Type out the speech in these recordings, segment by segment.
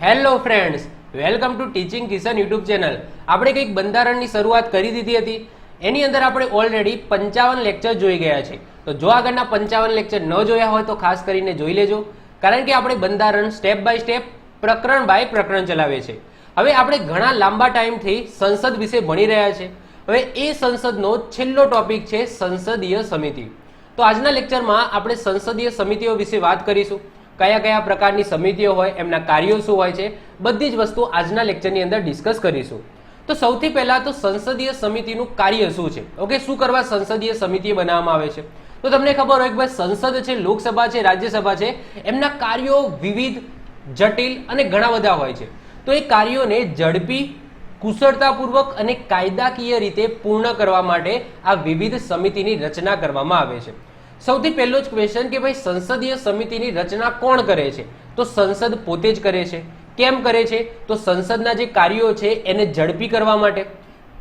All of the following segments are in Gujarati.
Hello friends, welcome to teaching Kishan YouTube channel. આપણે કંઈક બંધારણની શરૂઆત કરી દીધી હતી. એની અંદર આપણે ઓલરેડી 55 લેક્ચર જોઈ ગયા છે. તો જો આગળના 55 લેક્ચર ન જોયા હોય તો ખાસ કરીને જોઈ લેજો, કારણ કે આપણે બંધારણ સ્ટેપ બાય સ્ટેપ, પ્રકરણ બાય પ્રકરણ ચલાવીએ છીએ. હવે આપણે ઘણા લાંબા ટાઈમથી સંસદ વિશે ભણી રહ્યા છે. હવે એ સંસદનો છેલ્લો ટોપિક છે સંસદીય સમિતિ. તો આજના લેક્ચરમાં આપણે સંસદીય સમિતિઓ વિશે વાત કરીશું. કયા કયા પ્રકારની સમિતિઓ હોય, એમના કાર્યો શું હોય છે, બધી જ વસ્તુ આજના લેક્ચરની અંદર ડિસ્કસ કરીશું. તો સૌથી પહેલા તો સંસદીય સમિતિનું કાર્ય શું છે, ઓકે, શું કરવા સંસદીય સમિતિ બનાવવામાં આવે છે. તો તમને ખબર હોય કે ભાઈ સંસદ છે, લોકસભા છે, રાજ્યસભા છે, એમના કાર્યો વિવિધ, જટિલ અને ઘણા બધા હોય છે. તો એ કાર્યોને ઝડપી, કુશળતાપૂર્વક અને કાયદાકીય રીતે પૂર્ણ કરવા માટે આ વિવિધ સમિતિની રચના કરવામાં આવે છે. સૌથી પહેલો જ ક્વેશ્ચન કે ભાઈ સંસદીય સમિતિની રચના કોણ કરે છે? તો સંસદ પોતે જ કરે છે. કેમ કરે છે? તો સંસદના જે કાર્યો છે એને ઝડપી કરવા માટે,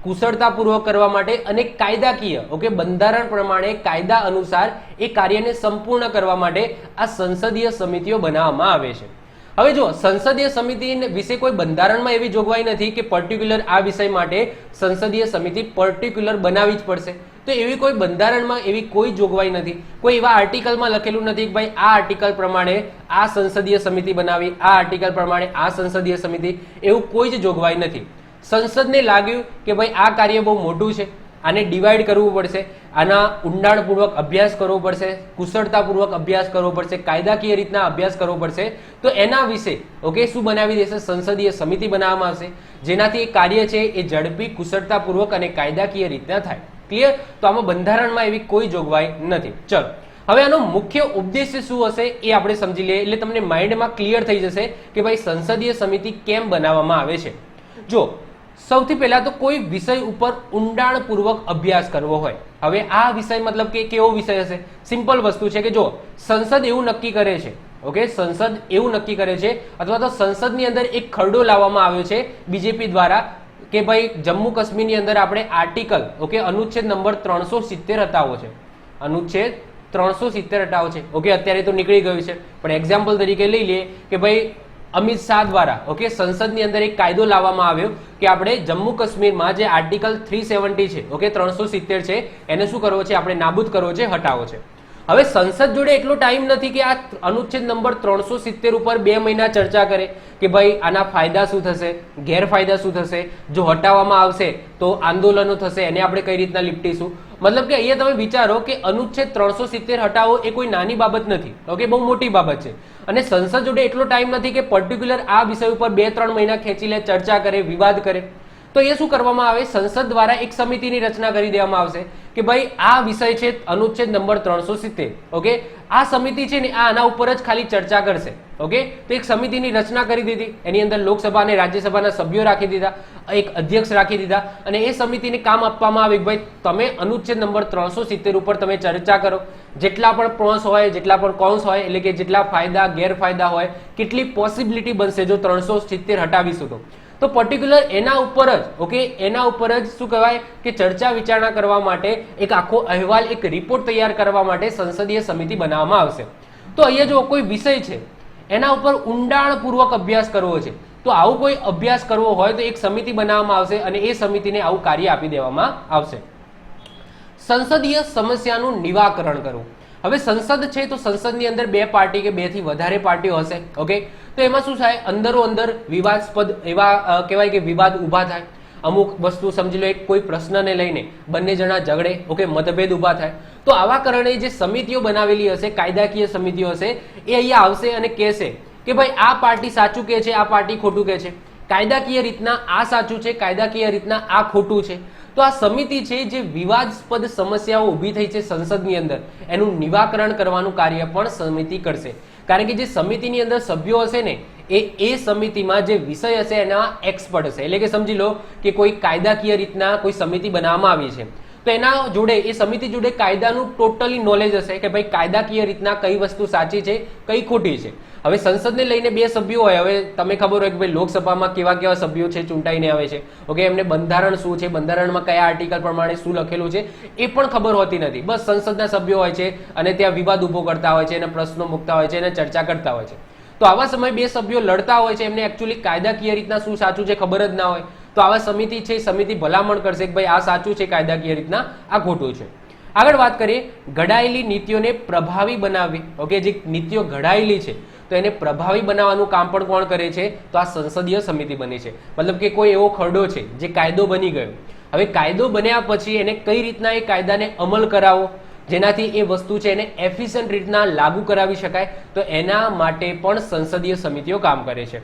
કુશળતાપૂર્વક કરવા માટે અને કાયદાકીય, ઓકે, બંધારણ પ્રમાણે કાયદા અનુસાર એ કાર્યને સંપૂર્ણ કરવા માટે આ સંસદીય સમિતિઓ બનાવવામાં આવે છે. હવે જો સંસદીય સમિતિ વિશે કોઈ બંધારણમાં એવી જોગવાઈ નથી કે પર્ટિક્યુલર આ વિષય માટે સંસદીય સમિતિ પર્ટિક્યુલર બનાવવી જ પડશે. તો એવી કોઈ બંધારણમાં એવી કોઈ જોગવાઈ નથી, કોઈ એવા આર્ટિકલમાં લખેલું નથી કે ભાઈ આ આર્ટિકલ પ્રમાણે આ સંસદીય સમિતિ બનાવી, આ આર્ટિકલ પ્રમાણે આ સંસદીય સમિતિ, એવું કોઈ જ જોગવાઈ નથી. સંસદને લાગ્યું કે ભાઈ આ કાર્ય બહુ મોટું છે, આને ડિવાઈડ કરવું પડશે, આના ઊંડાણપૂર્વક અભ્યાસ કરવો પડશે, કુશળતાપૂર્વક અભ્યાસ કરવો પડશે, કાયદાકીય રીતના અભ્યાસ કરવો પડશે, તો એના વિશે ઓકે શું બનાવી દેશે? સંસદીય સમિતિ બનાવવામાં આવશે, જેનાથી એ કાર્ય છે એ ઝડપી, કુશળતાપૂર્વક અને કાયદાકીય રીતના થાય. ક્લિયર? તો આમાં બંધારણમાં એવી કોઈ જોગવાઈ નથી. ચલો, હવે આનો મુખ્ય ઉદ્દેશ્ય શું હશે એ આપણે સમજી લઈએ, એટલે તમને માઇન્ડમાં ક્લિયર થઈ જશે કે ભાઈ સંસદીય સમિતિ કેમ બનાવવામાં આવે છે. જો સૌથી પહેલા તો કોઈ વિષય ઉપર ઊંડાણપૂર્વક અભ્યાસ કરવો હોય. હવે આ વિષય મતલબ કે કેવો વિષય હશે? સિમ્પલ વસ્તુ છે કે જો સંસદ એવું નક્કી કરે છે, ઓકે, સંસદ એવું નક્કી કરે છે અથવા તો સંસદની અંદર એક ખરડો લાવવામાં આવ્યો છે બીજેપી દ્વારા કે ભાઈ જમ્મુ કાશ્મીરની અંદર આપણે આર્ટિકલ, ઓકે, અનુચ્છેદ નંબર 370 હટાવવો છે. અનુચ્છેદ 370 હટાવો છે, ઓકે, અત્યારે તો નીકળી ગયું છે, પણ એક્ઝામ્પલ તરીકે લઈ લઈએ કે ભાઈ અમિત શાહ દ્વારા, ઓકે, સંસદની અંદર એક કાયદો લાવવામાં આવ્યો કે આપણે જમ્મુ કાશ્મીરમાં જે આર્ટિકલ 370 છે, ઓકે, 370 છે, એને શું કરવો છે? આપણે નાબૂદ કરવો છે, હટાવો છે. હવે સંસદ જોડે એટલો ટાઈમ નથી કે આ અનુચ્છેદ નંબર 370 ઉપર 2 મહિના ચર્ચા કરે કે ભાઈ આના ફાયદા શું થશે, ગેરફાયદા શું થશે, જો હટાવવામાં આવશે તો આંદોલનો થશે, એને આપણે કઈ રીતના લીપટીશું. મતલબ કે અહીંયા તમે વિચારો કે અનુચ્છેદ 370 હટાવો એ કોઈ નાની બાબત નથી, ઓકે, બહુ મોટી બાબત છે. અને સંસદ જોડે એટલો ટાઈમ નથી કે પર્ટિક્યુલર આ વિષય ઉપર 2-3 મહિના ખેંચી લે, ચર્ચા કરે, વિવાદ કરે. તો એ શું કરવામાં આવે? સંસદ દ્વારા એક સમિતિની રચના કરી દેવામાં આવશે કે ભાઈ આ વિષય છે અનુચ્છેદ નંબર 370, ઓકે, આ સમિતિ છે ને આ આના ઉપર જ ખાલી ચર્ચા કરશે, ઓકે. તો એક સમિતિની રચના કરી દીધી, એની અંદર લોકસભા અને રાજ્યસભાના સભ્યો રાખી દીધા, એક અધ્યક્ષ રાખી દીધા, અને એ સમિતિને કામ આપવામાં આવે કે ભાઈ તમે અનુચ્છેદ નંબર 370 ઉપર તમે ચર્ચા કરો, જેટલા પણ પ્રોસ હોય, જેટલા પણ કોન્સ હોય, એટલે કે જેટલા ફાયદા ગેરફાયદા હોય, કેટલી પોસિબિલિટી બનશે જો 370 હટાવીશું તો પર્ટિક્યુલર એના ઉપર જ, ઓકે, એના ઉપર જ શું કહેવાય કે ચર્ચા વિચારણા કરવા માટે એક આખો અહેવાલ, એક રિપોર્ટ તૈયાર કરવા માટે સંસદીય સમિતિ બનાવવામાં આવશે. તો અહીંયા જો કોઈ વિષય છે એના ઉપર ઊંડાણપૂર્વક અભ્યાસ કરવો છે, તો આવું કોઈ અભ્યાસ કરવો હોય તો એક સમિતિ બનાવવામાં આવશે અને એ સમિતિને આવું કાર્ય આપી દેવામાં આવશે. સંસદીય સમસ્યાનું નિવારણ કરવું. હવે સંસદ છે તો સંસદની અંદર 2 પાર્ટી કે 2 થી વધારે પાર્ટીઓ હશે, ઓકે. તો એમાં શું થાય? અંદરો અંદર વિવાદાસ્પદ એવા કહેવાય કે વિવાદ ઊભા થાય. અમુક વસ્તુ સમજી લો, એક કોઈ પ્રશ્નને લઈને બંને જણા ઝઘડે, ઓકે, મતભેદ ઊભા થાય. તો આવા કારણે જે સમિતિઓ બનાવેલી હશે, કાયદાકીય સમિતિઓ હશે, એ અહીંયા આવશે અને કહેશે કે ભાઈ આ પાર્ટી સાચું કહે છે, આ પાર્ટી ખોટું કહે છે, કાયદાકીય રીતના આ સાચું છે, કાયદાકીય રીતના આ ખોટું છે. તો આ સમિતિ છે જે વિવાદાસ્પદ સમસ્યાઓ ઊભી થઈ છે સંસદની અંદર, એનું નિવારણ કરવાનું કાર્ય પણ સમિતિ કરશે. કારણ કે જે સમિતિની અંદર સભ્યો હશે ને એ સમિતિમાં જે વિષય હશે એના એક્સપર્ટ હશે. એટલે કે સમજી લો કે કોઈ કાયદાકીય રીતના કોઈ સમિતિ બનાવવામાં આવી છે, તો એના જોડે, એ સમિતિ જોડે કાયદાનું ટોટલી નોલેજ હશે કે ભાઈ કાયદાકીય રીતના કઈ વસ્તુ સાચી છે, કઈ ખોટી છે. હવે સંસદને લઈને 2 સભ્યો હોય, હવે તમે ખબર હોય કે ભાઈ લોકસભામાં કેવા કેવા સભ્યો છે ચૂંટાઈને આવે છે, ઓકે, એમને બંધારણ શું છે, બંધારણમાં કયા આર્ટિકલ પ્રમાણે શું લખેલું છે એ પણ ખબર હોતી નથી. બસ સંસદના સભ્યો હોય છે અને ત્યાં વિવાદ ઉભો કરતા હોય છે, એને પ્રશ્નો મૂકતા હોય છે, એને ચર્ચા કરતા હોય છે. તો આવા સમયે બે સભ્યો લડતા હોય છે, એમને એકચ્યુઅલી કાયદાકીય રીતના શું સાચું છે ખબર જ ના હોય, તો આવા સમિતિ છે સમિતિ ભલામણ કરશે કે ભાઈ આ સાચું છે કાયદાકીય રીતના, આ ખોટું છે. આગળ વાત કરીએ ઘડાયેલી નીતિઓને પ્રભાવી બનાવવી. ઓકે, જે નીતિઓ ઘડાયેલી છે તો એને પ્રભાવી બનાવવાનું કામ પણ કોણ કરે છે? તો આ સંસદીય સમિતિ બની છે. મતલબ કે કોઈ એવો ખરડો છે જે કાયદો બની ગયો, હવે કાયદો બન્યા પછી એને કઈ રીતના એ કાયદાને અમલ કરાવો જેનાથી એ વસ્તુ છે એને એફિશિયન્ટ રીતના લાગુ કરાવી શકાય, તો એના માટે પણ સંસદીય સમિતિઓ કામ કરે છે.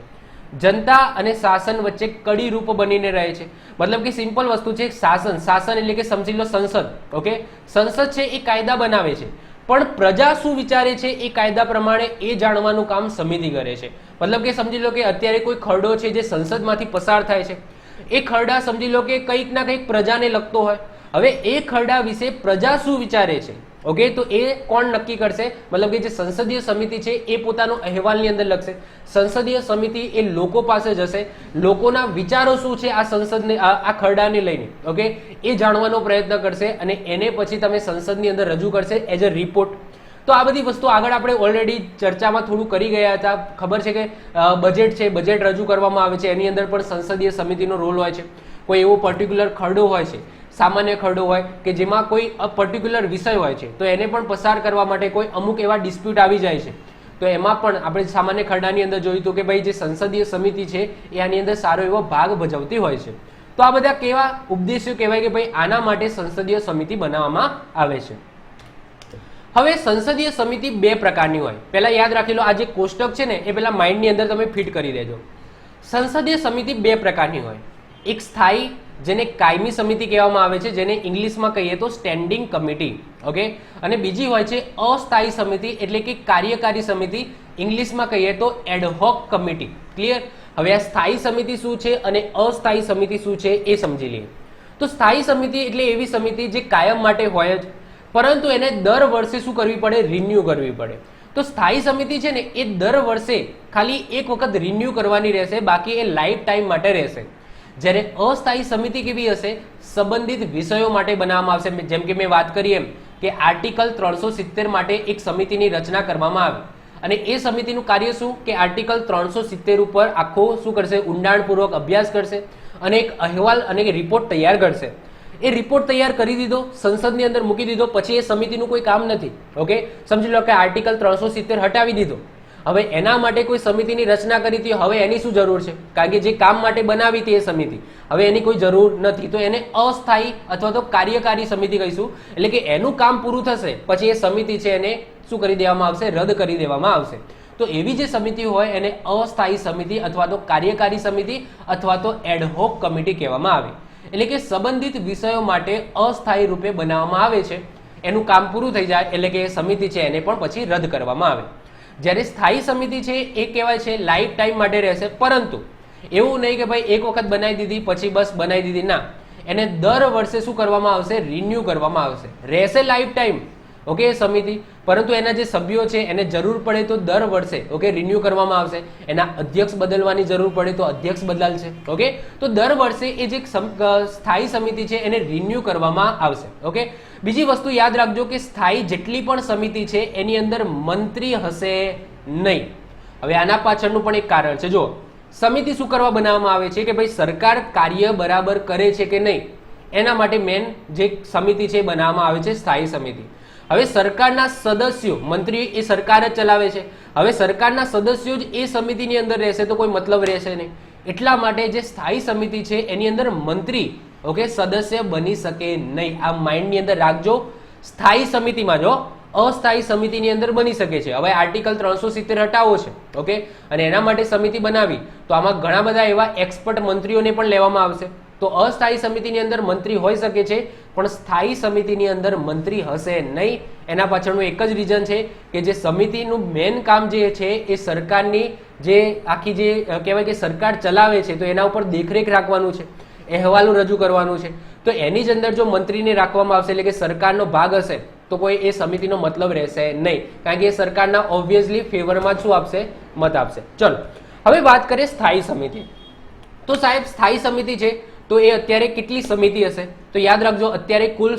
જનતા અને શાસન વચ્ચે કડી રૂપ બનીને રહે છે. મતલબ કે સિમ્પલ વસ્તુ છે, શાસન એટલે કે સમજી લો સંસદ. ઓકે, સંસદ છે એ કાયદા બનાવે છે, પણ પ્રજા શું વિચારે છે એ કાયદા પ્રમાણે એ જાણવાનું કામ સમિતિ કરે છે. મતલબ કે સમજી લો કે અત્યારે કોઈ ખરડો છે જે સંસદમાંથી પસાર થાય છે, એ ખરડા સમજી લો કે કંઈક ના કંઈક પ્રજાને લગતો હોય, હવે એ ખરડા વિશે પ્રજા શું વિચારે છે, ઓકે, તો એ કોણ નક્કી કરશે? મતલબ કે જે સંસદીય સમિતિ છે એ પોતાનો અહેવાલની અંદર લખશે. સંસદીય સમિતિ એ લોકો પાસે જશે, લોકોના વિચારો શું છે આ સંસદને આ ખરડાને લઈને, ઓકે, એ જાણવાનો પ્રયત્ન કરશે અને એને પછી તમે સંસદની અંદર રજૂ કરશે એઝ અ રિપોર્ટ. તો આ બધી વસ્તુ આગળ આપણે ઓલરેડી ચર્ચામાં થોડું કરી ગયા હતા. ખબર છે કે બજેટ છે, બજેટ રજૂ કરવામાં આવે છે, એની અંદર પણ સંસદીય સમિતિનો રોલ હોય છે. કોઈ એવો પર્ટિક્યુલર ખરડો હોય છે, સામાન્ય ખરડો હોય કે જેમાં કોઈ પર્ટિક્યુલર વિષય હોય છે, તો એને પણ પસાર કરવા માટે કોઈ અમુક એવા ડિસ્પ્યુટ આવી જાય છે, તો એમાં પણ આપણે સામાન્ય ખરડાની અંદર જોયું હતું કે ભાઈ જે સંસદીય સમિતિ છે એ આની અંદર સારો એવો ભાગ ભજવતી હોય છે. તો આ બધા કેવા ઉદ્દેશ્યો કહેવાય કે ભાઈ આના માટે સંસદીય સમિતિ બનાવવામાં આવે છે. હવે સંસદીય સમિતિ બે પ્રકારની હોય. પહેલા યાદ રાખી લો, આ જે કોષ્ટક છે ને એ પેલા માઇન્ડની અંદર તમે ફિટ કરી દેજો. સંસદીય સમિતિ બે પ્રકારની હોય, એક સ્થાયી જેને કાયમી સમિતિ કહેવામાં આવે છે, જેને ઇંગ્લિશમાં કહીએ તો સ્ટેન્ડિંગ કમિટી. ઓકે, અને બીજી હોય છે અસ્થાયી સમિતિ એટલે કે કાર્યકારી સમિતિ, ઇંગ્લિશમાં કહીએ તો એડહોક કમિટી. ક્લિયર? હવે આ સ્થાયી સમિતિ શું છે અને અસ્થાયી સમિતિ શું છે એ સમજી લઈએ. તો સ્થાયી સમિતિ એટલે એવી સમિતિ જે કાયમ માટે હોય જ, પરંતુ એને દર વર્ષે શું કરવી પડે? રિન્યુ કરવી પડે. તો સ્થાયી સમિતિ છે ને એ દર વર્ષે ખાલી એક વખત રિન્યુ કરવાની રહેશે, બાકી એ લાઈફ ટાઈમ માટે રહેશે. જ્યારે અસ્થાયી સમિતિ કેવી હશે? સંબંધિત વિષયો માટે બનાવવામાં આવશે. જેમ કે મેં વાત કરી એમ કે આર્ટિકલ 370 માટે એક સમિતિની રચના કરવામાં આવી, અને એ સમિતિનું કાર્ય શું કે આર્ટિકલ 370 ઉપર આખો શું કરશે? ઊંડાણપૂર્વક અભ્યાસ કરશે અને એક અહેવાલ અને રિપોર્ટ તૈયાર કરશે. એ રિપોર્ટ તૈયાર કરી દીધો, સંસદની અંદર મૂકી દીધો, પછી એ સમિતિનું કોઈ કામ નથી. ઓકે, સમજી લો કે આર્ટિકલ 370 હટાવી દીધો, હવે એના માટે કોઈ સમિતિની રચના કરી હતી, હવે એની શું જરૂર છે? કારણ કે જે કામ માટે બનાવી હતી એ સમિતિ, હવે એની કોઈ જરૂર નથી, તો એને અસ્થાયી અથવા તો કાર્યકારી સમિતિ કહીશું. એટલે કે એનું કામ પૂરું થશે પછી એ સમિતિ છે એને શું કરી દેવામાં આવશે? રદ કરી દેવામાં આવશે. તો એવી જે સમિતિ હોય એને અસ્થાયી સમિતિ અથવા તો કાર્યકારી સમિતિ અથવા તો એડહોક કમિટી કહેવામાં આવે. એટલે કે સંબંધિત વિષયો માટે અસ્થાયી રૂપે બનાવવામાં આવે છે, એનું કામ પૂરું થઈ જાય એટલે કે સમિતિ છે એને પણ પછી રદ કરવામાં આવે. જ્યારે સ્થાયી સમિતિ છે એ કહેવાય છે લાઈફ ટાઈમ માટે રહેશે, પરંતુ એવું નહીં કે ભાઈ એક વખત બનાવી દીધી પછી બસ બનાવી દીધી, ના, એને દર વર્ષે શું કરવામાં આવશે? રિન્યુ કરવામાં આવશે. રહેશે લાઈફ ટાઈમ, ઓકે, સમિતિ, પરંતુ એના જે સભ્યો છે એને જરૂર પડે તો દર વર્ષે ઓકે રિન્યુ કરવામાં આવશે. એના અધ્યક્ષ બદલવાની જરૂર પડે તો અધ્યક્ષ બદલાશે. ઓકે, તો દર વર્ષે એ જે સ્થાયી સમિતિ છે એને રિન્યુ કરવામાં આવશે. ઓકે, બીજી વસ્તુ યાદ રાખજો કે સ્થાયી જેટલી પણ સમિતિ છે એની અંદર મંત્રી હશે નહીં. હવે આના પાછળનું પણ એક કારણ છે. જો સમિતિ શું કરવા બનાવવામાં આવે છે કે ભાઈ સરકાર કાર્ય બરાબર કરે છે કે નહીં, એના માટે મેન જે સમિતિ છે બનાવવામાં આવે છે સ્થાયી સમિતિ. હવે સરકારના સદસ્યો, મંત્રી એ સરકાર જ ચલાવે છે, હવે સરકારના સદસ્યો જ એ સમિતિની અંદર રહેશે તો કોઈ મતલબ રહેશે નહીં. એટલા માટે જે સ્થાયી સમિતિ છે એની અંદર મંત્રી ઓકે સદસ્ય બની શકે નહીં. આ માઇન્ડની અંદર રાખજો. સ્થાયી સમિતિમાં જો અસ્થાયી સમિતિની અંદર બની શકે છે. હવે આર્ટિકલ 370 હટાવો છે, ઓકે, અને એના માટે સમિતિ બનાવી તો આમાં ઘણા બધા એવા એક્સપર્ટ મંત્રીઓને પણ લેવામાં આવશે. તો અસ્થાયી સમિતિની અંદર મંત્રી હોઈ શકે છે, પણ સ્થાયી સમિતિની અંદર મંત્રી હશે નહીં. એના પાછળનું એક જ રીઝન છે કે જે સમિતિનું મેઇન કામ જે છે એ સરકારની જે આખી જે કહેવાય કે સરકાર ચલાવે છે તો એના ઉપર દેખરેખ રાખવાનું છે, અહેવાલો રજૂ કરવાનું છે. તો એની જ અંદર જો મંત્રીને રાખવામાં આવશે એટલે કે સરકારનો ભાગ હશે તો કોઈ એ સમિતિનો મતલબ રહેશે નહીં, કારણ કે એ સરકારના ઓબ્વિયસલી ફેવરમાં શું આપશે? મત આપશે. ચલો હવે વાત કરીએ સ્થાયી સમિતિ. તો સાહેબ સ્થાયી સમિતિ છે તો એ અત્યારે કેટલી સમિતિ હશે? તો યાદ રાખજો અત્યારે કુલ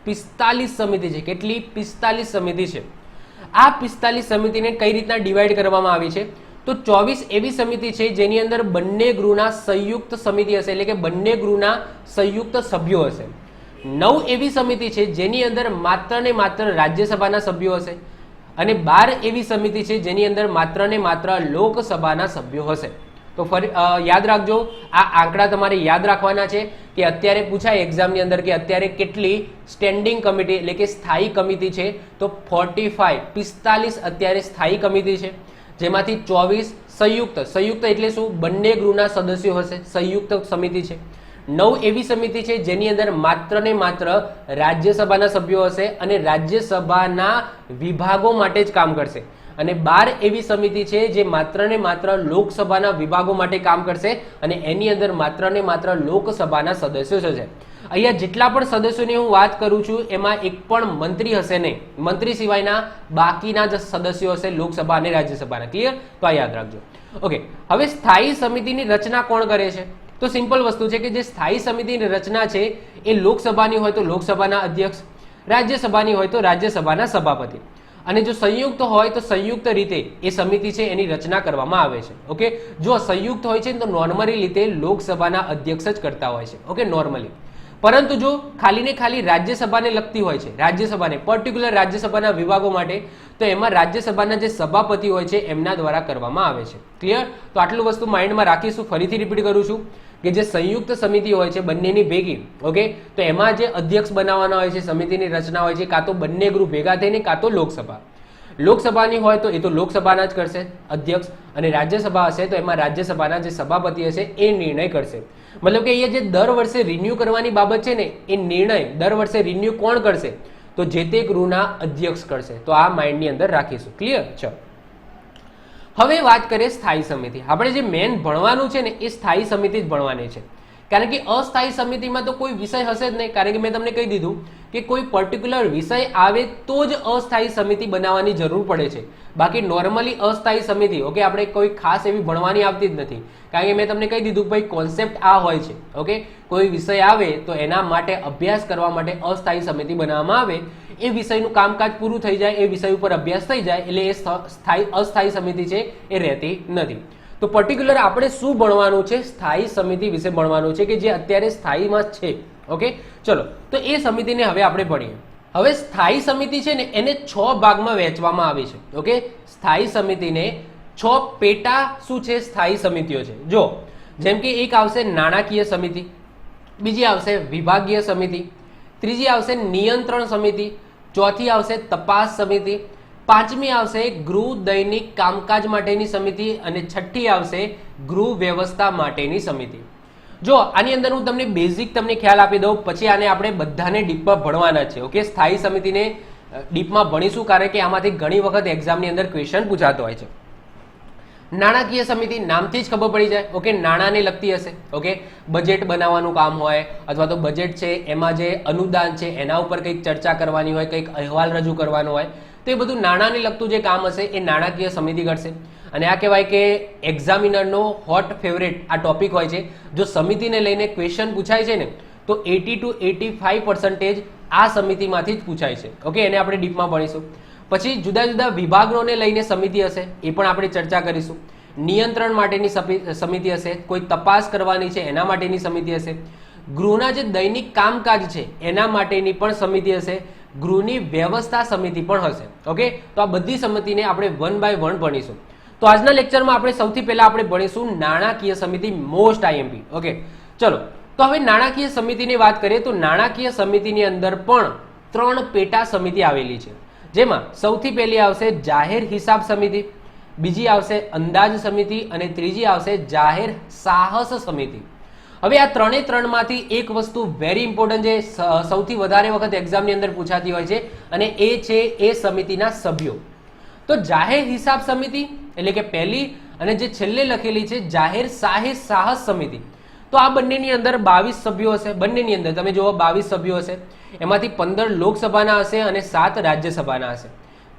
45 સમિતિ છે. કેટલી? 45 સમિતિ છે. આ 45 સમિતિને કઈ રીતના ડિવાઈડ કરવામાં આવી છે? તો 24 એવી સમિતિ છે જેની અંદર બંને ગૃહના સંયુક્ત સમિતિ હશે, એટલે કે બંને ગૃહના સંયુક્ત સભ્યો હશે. 9 એવી સમિતિ છે જેની અંદર માત્ર ને માત્ર રાજ્યસભાના સભ્યો હશે, અને 12 એવી સમિતિ છે જેની અંદર માત્ર ને માત્ર લોકસભાના સભ્યો હશે. તો ફરી યાદ રાખજો, આ આંકડા તમારે યાદ રાખવાના છે કે અત્યારે પૂછાય એક્ઝામની અંદર કે અત્યારે કેટલી સ્ટેન્ડિંગ કમિટી એટલે કે સ્થાયી કમિટી છે, તો 45 અત્યારે સ્થાયી કમિટી છે, જેમાંથી 24 સંયુક્ત એટલે શું, બંને ગૃહના સદસ્યો હશે, સંયુક્ત સમિતિ છે. 9 એવી સમિતિ છે જેની અંદર માત્ર ને માત્ર રાજ્યસભાના સભ્યો હશે અને રાજ્યસભાના વિભાગો માટે જ કામ કરશે, અને 12 એવી સમિતિ છે જે માત્ર ને માત્ર લોકસભાના વિભાગો માટે કામ કરશે અને એની અંદર માત્ર ને માત્ર લોકસભાના સદસ્યો છે. અહીંયા જેટલા પણ સદસ્યોની હું વાત કરું છું એમાં એક પણ મંત્રી હશે નહીં, મંત્રી સિવાયના બાકીના જ સદસ્યો હશે લોકસભા અને રાજ્યસભાના. ક્લિયર? તો આ યાદ રાખજો. ઓકે, હવે સ્થાયી સમિતિની રચના કોણ કરે છે? તો સિમ્પલ વસ્તુ છે કે જે સ્થાયી સમિતિની રચના છે એ લોકસભાની હોય તો લોકસભાના અધ્યક્ષ, રાજ્યસભાની હોય તો રાજ્યસભાના સભાપતિ, અને જો સંયુક્ત હોય તો સંયુક્ત રીતે એ સમિતિ છે એની રચના કરવામાં આવે છે. ઓકે, જો સંયુક્ત હોય છે તો નોર્મલી રીતે લોકસભાના અધ્યક્ષ જ કરતા હોય છે. Okay, normally. પરંતુ જો ખાલી ને ખાલી રાજ્યસભાને લગતી હોય છે, રાજ્યસભાને પર્ટિક્યુલર રાજ્યસભાના વિભાગો માટે, તો એમાં રાજ્યસભાના જે સભાપતિ હોય છે એમના દ્વારા કરવામાં આવે છે. ક્લિયર? તો આટલું વસ્તુ માઇન્ડમાં રાખીશું. ફરીથી રિપીટ કરું છું કે જે સંયુક્ત સમિતિ હોય છે બંનેની ભેગી, ઓકે, તો એમાં જે અધ્યક્ષ બનાવવાના હોય છે, સમિતિની રચના હોય છે, કાં તો બંને ગૃહ ભેગા થઈને કાં તો લોકસભા. લોકસભાની હોય તો એ તો લોકસભાના જ કરશે અધ્યક્ષ, અને રાજ્યસભા હશે તો એમાં રાજ્યસભાના જે સભાપતિ હશે એ નિર્ણય કરશે. મતલબ કે અહીંયા જે દર વર્ષે રિન્યુ કરવાની બાબત છે ને એ નિર્ણય દર વર્ષે રિન્યુ કોણ કરશે? તો જે તે ગૃહના અધ્યક્ષ કરશે. તો આ માઇન્ડની અંદર રાખીશું. ક્લિયર? ચલો, હવે વાત કરીએ સ્થાયી સમિતિ. આપણે જે મેન ભણવાનું છે ને એ સ્થાયી સમિતિ જ ભણવાની છે, કારણ કે અસ્થાયી સમિતિમાં તો કોઈ વિષય હશે જ નહીં, કારણ કે મેં તમને કહી દીધું કે કોઈ પર્ટિક્યુલર વિષય આવે તો જ અસ્થાયી સમિતિ બનાવવાની જરૂર પડે છે. બાકી નોર્મલી અસ્થાયી સમિતિ, ઓકે, આપણે કોઈ ખાસ એવી ભણવાની આવતી જ નથી, કારણ કે મેં તમને કહી દીધું ભાઈ કોન્સેપ્ટ આ હોય છે. ઓકે, કોઈ વિષય આવે તો એના માટે અભ્યાસ કરવા માટે અસ્થાયી સમિતિ બનાવવામાં આવે, એ વિષયનું કામકાજ પૂરું થઈ જાય, એ વિષય ઉપર અભ્યાસ થઈ જાય એટલે એ અસ્થાયી સમિતિ છે એ રહેતી નથી. તો પર્ટિક્યુલર આપણે શું ભણવાનું છે? સ્થાયી સમિતિ વિશે ભણવાનું છે કે જે અત્યારે સ્થાયીમાં છે. ઓકે, ચલો, તો એ સમિતિને હવે આપણે ભણીએ. હવે સ્થાયી સમિતિ છે ને એને 6 ભાગમાં વહેંચવામાં આવી છે. ઓકે, સ્થાયી સમિતિને 6 પેટા શું છે સ્થાયી સમિતિઓ છે. જો જેમ કે એક આવશે નાણાકીય સમિતિ, બીજી આવશે વિભાગીય સમિતિ, ત્રીજી આવશે નિયંત્રણ સમિતિ, ચોથી આવશે તપાસ સમિતિ, પાંચમી આવશે ગૃહ દૈનિક કામકાજ માટેની સમિતિ, અને છઠ્ઠી આવશે ગૃહ વ્યવસ્થા માટેની સમિતિ. જો આની અંદર હું તમને બેઝિક ખ્યાલ આપી દઉં, પછી આને આપણે બધાને ડીપમાં ભણવાના છે. ઓકે, સ્થાયી સમિતિને ડીપમાં ભણીશું કારણ કે આમાંથી ઘણી વખત એક્ઝામની અંદર ક્વેશ્ચન પૂછાતો હોય છે. નાણાકીય સમિતિ નામથી જ ખબર પડી જાય. ઓકે, નાણાંને લગતી હશે. ઓકે, બજેટ બનાવવાનું કામ હોય અથવા તો બજેટ છે એમાં જે અનુદાન છે એના ઉપર કંઈક ચર્ચા કરવાની હોય, કંઈક અહેવાલ રજૂ કરવાનો હોય, તો એ બધું નાણાંને લગતું જે કામ હશે એ નાણાકીય સમિતિ કરશે. અને આ કહેવાય કે એક્ઝામિનરનો હોટ ફેવરેટ આ ટોપિક હોય છે. જો સમિતિને લઈને ક્વેશ્ચન પૂછાય છે ને તો 80 to 85% આ સમિતિમાંથી જ પૂછાય છે. ઓકે, એને આપણે ડીપમાં ભણીશું. પછી જુદા જુદા વિભાગોને લઈને સમિતિ હશે, એ પણ આપણે ચર્ચા કરીશું. નિયંત્રણ માટેની સમિતિ હશે, કોઈ તપાસ કરવાની છે એના માટેની સમિતિ હશે, ગૃહના જે દૈનિક કામકાજ છે એના માટેની પણ સમિતિ હશે, ગૃહની વ્યવસ્થા સમિતિ પણ હશે. ઓકે, તો આ બધી સમિતિને આપણે 1 by 1 ભણીશું. તો આજના લેક્ચરમાં આપણે સૌથી પહેલા આપણે ભણીશું નાણાકીય સમિતિ, મોસ્ટ આઈએમપી. ઓકે, ચલો, તો હવે નાણાકીય સમિતિની વાત કરીએ તો નાણાકીય સમિતિની અંદર પણ 3 પેટા સમિતિ આવેલી છે, જેમાં સૌથી પહેલી આવશે જાહેર હિસાબ સમિતિ, બીજી આવશે અંદાજ સમિતિ અને ત્રીજી આવશે જાહેર સાહસ સમિતિ. હવે આ ત્રણેમાંથી એક વસ્તુ વેરી ઇમ્પોર્ટન્ટ છે, સૌથી વધારે વખત એક્ઝામની અંદર પૂછાતી હોય છે, અને એ છે એ સમિતિના સભ્યો. તો જાહેર હિસાબ સમિતિ એટલે કે પહેલી, અને જે છેલ્લે લખેલી છે જાહેર સાહસ સમિતિ, તો આ બંનેની અંદર 22 સભ્યો હશે. બંનેની અંદર તમે જુઓ 22 સભ્યો હશે, એમાંથી 15 લોકસભાના હશે અને 7 રાજ્યસભાના હશે.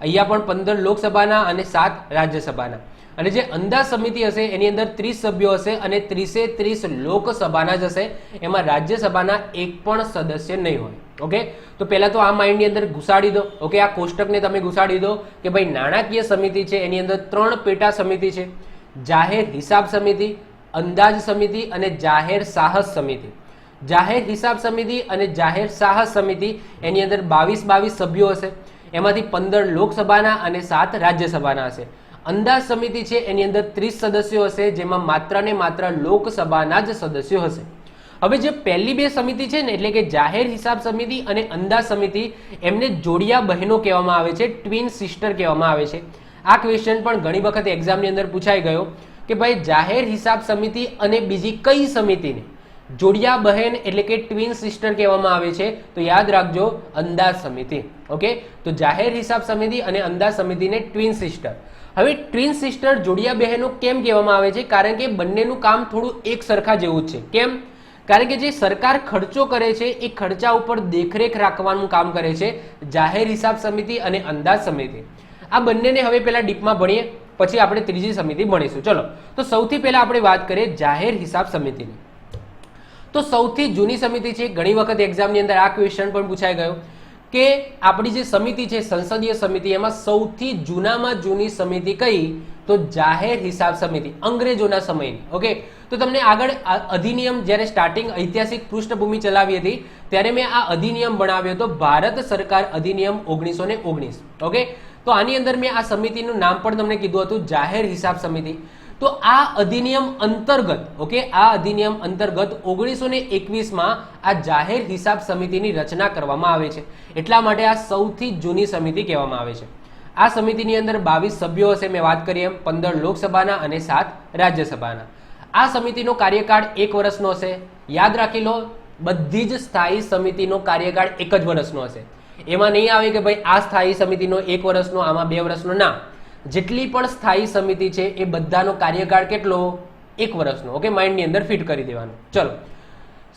અહીંયા પણ 15 લોકસભાના અને 7 રાજ્યસભાના. અને જે અંદાજ સમિતિ હશે એની અંદર 30 સભ્યો હશે અને 30 લોકસભાના જ હશે, એમાં રાજ્યસભાના એક પણ સદસ્ય નહીં હોય. ઓકે, તો પહેલા તો આ માઇન્ડની અંદર ઘુસાડી દો. ઓકે, આ કોષ્ટકને તમે ઘુસાડી દો કે ભાઈ નાણાકીય સમિતિ છે એની અંદર 3 પેટા સમિતિ છે, જાહેર હિસાબ સમિતિ, અંદાજ સમિતિ અને જાહેર સાહસ સમિતિ. જાહેર હિસાબ સમિતિ અને જાહેર સાહસ સમિતિ એની અંદર 22 સભ્યો હશે, એમાંથી 15 લોકસભાના અને 7 રાજ્યસભાના હશે. અંદાજ સમિતિ છે એની અંદર 30 સદસ્યો હશે, જેમાં માત્ર ને માત્ર લોકસભાના જ સદસ્યો હશે. હવે જે પહેલી બે સમિતિ છે ને, એટલે કે જાહેર હિસાબ સમિતિ અને અંદાજ સમિતિ, એમને જોડિયા બહેનો કહેવામાં આવે છે, ટ્વિન સિસ્ટર કહેવામાં આવે છે. આ ક્વેશ્ચન પણ ઘણી વખત એક્ઝામની અંદર પૂછાઈ ગયો કે ભાઈ જાહેર હિસાબ સમિતિ અને બીજી કઈ સમિતિને જોડિયા બહેન એટલે કે ટ્વિન સિસ્ટર કહેવામાં આવે છે? તો યાદ રાખજો, અંદાજ સમિતિ. ઓકે, તો જાહેર હિસાબ સમિતિ અને અંદાજ સમિતિને ટ્વિન સિસ્ટર. હવે ટ્વિન સિસ્ટર જોડિયા બહેનો કેમ કહેવામાં આવે છે? કારણ કે બંનેનું કામ થોડું એક સરખા જેવું જ છે. કેમ? કારણ કે જે સરકાર ખર્ચો કરે છે એ ખર્ચા ઉપર દેખરેખ રાખવાનું કામ કરે છે જાહેર હિસાબ સમિતિ અને અંદાજ સમિતિ. આ બંનેને હવે પહેલા ડીપમાં ભણીએ, પછી આપણે ત્રીજી સમિતિ ભણીશું. ચલો, તો સૌથી પહેલા આપણે વાત કરીએ જાહેર હિસાબ સમિતિની. તો સૌથી જૂની સમિતિ છે, ઘણી વખત એક્ઝામની અંદર આ ક્વેશ્ચન પણ પૂછાઈ ગયો કે આપણી જે સમિતિ છે સંસદીય સમિતિ, એમાં સૌથી જૂનામાં જૂની સમિતિ કઈ? તો જાહેર હિસાબ સમિતિ, અંગ્રેજોના સમયની. ઓકે, તો તમને આગળ અધિનિયમ જ્યારે સ્ટાર્ટિંગ ઐતિહાસિક પૃષ્ઠભૂમિ ચલાવી હતી ત્યારે મેં આ અધિનિયમ બનાવ્યો હતો, ભારત સરકાર અધિનિયમ 1919. ઓકે, તો આની અંદર મેં આ સમિતિનું નામ પણ તમને કીધું હતું, જાહેર હિસાબ સમિતિ. તો આ અધિનિયમ અંતર્ગત, ઓકે, આ અધિનિયમ અંતર્ગત 1921માં આ જાહેર હિસાબ સમિતિની રચના કરવામાં આવે છે. એટલા માટે આ સૌથી જૂની સમિતિ કહેવામાં આવે છે. આ સમિતિની અંદર 22 સભ્યો હશે, મેં વાત કરી એમ, 15 લોકસભાના અને 7 રાજ્યસભાના. આ સમિતિનો કાર્યકાળ 1 વર્ષનો હશે. યાદ રાખી લો, બધી જ સ્થાયી સમિતિનો કાર્યકાળ 1 જ વર્ષનો હશે. એમાં નહીં આવે કે ભાઈ આ સ્થાયી સમિતિનો 1 વર્ષનો, આમાં 2 વર્ષનો. ના, જેટલી પણ સ્થાયી સમિતિ છે એ બધાનો કાર્યકાળ કેટલો? 1 વર્ષનો. ઓકે, માઇન્ડની અંદર ફિટ કરી દેવાનું. ચલો,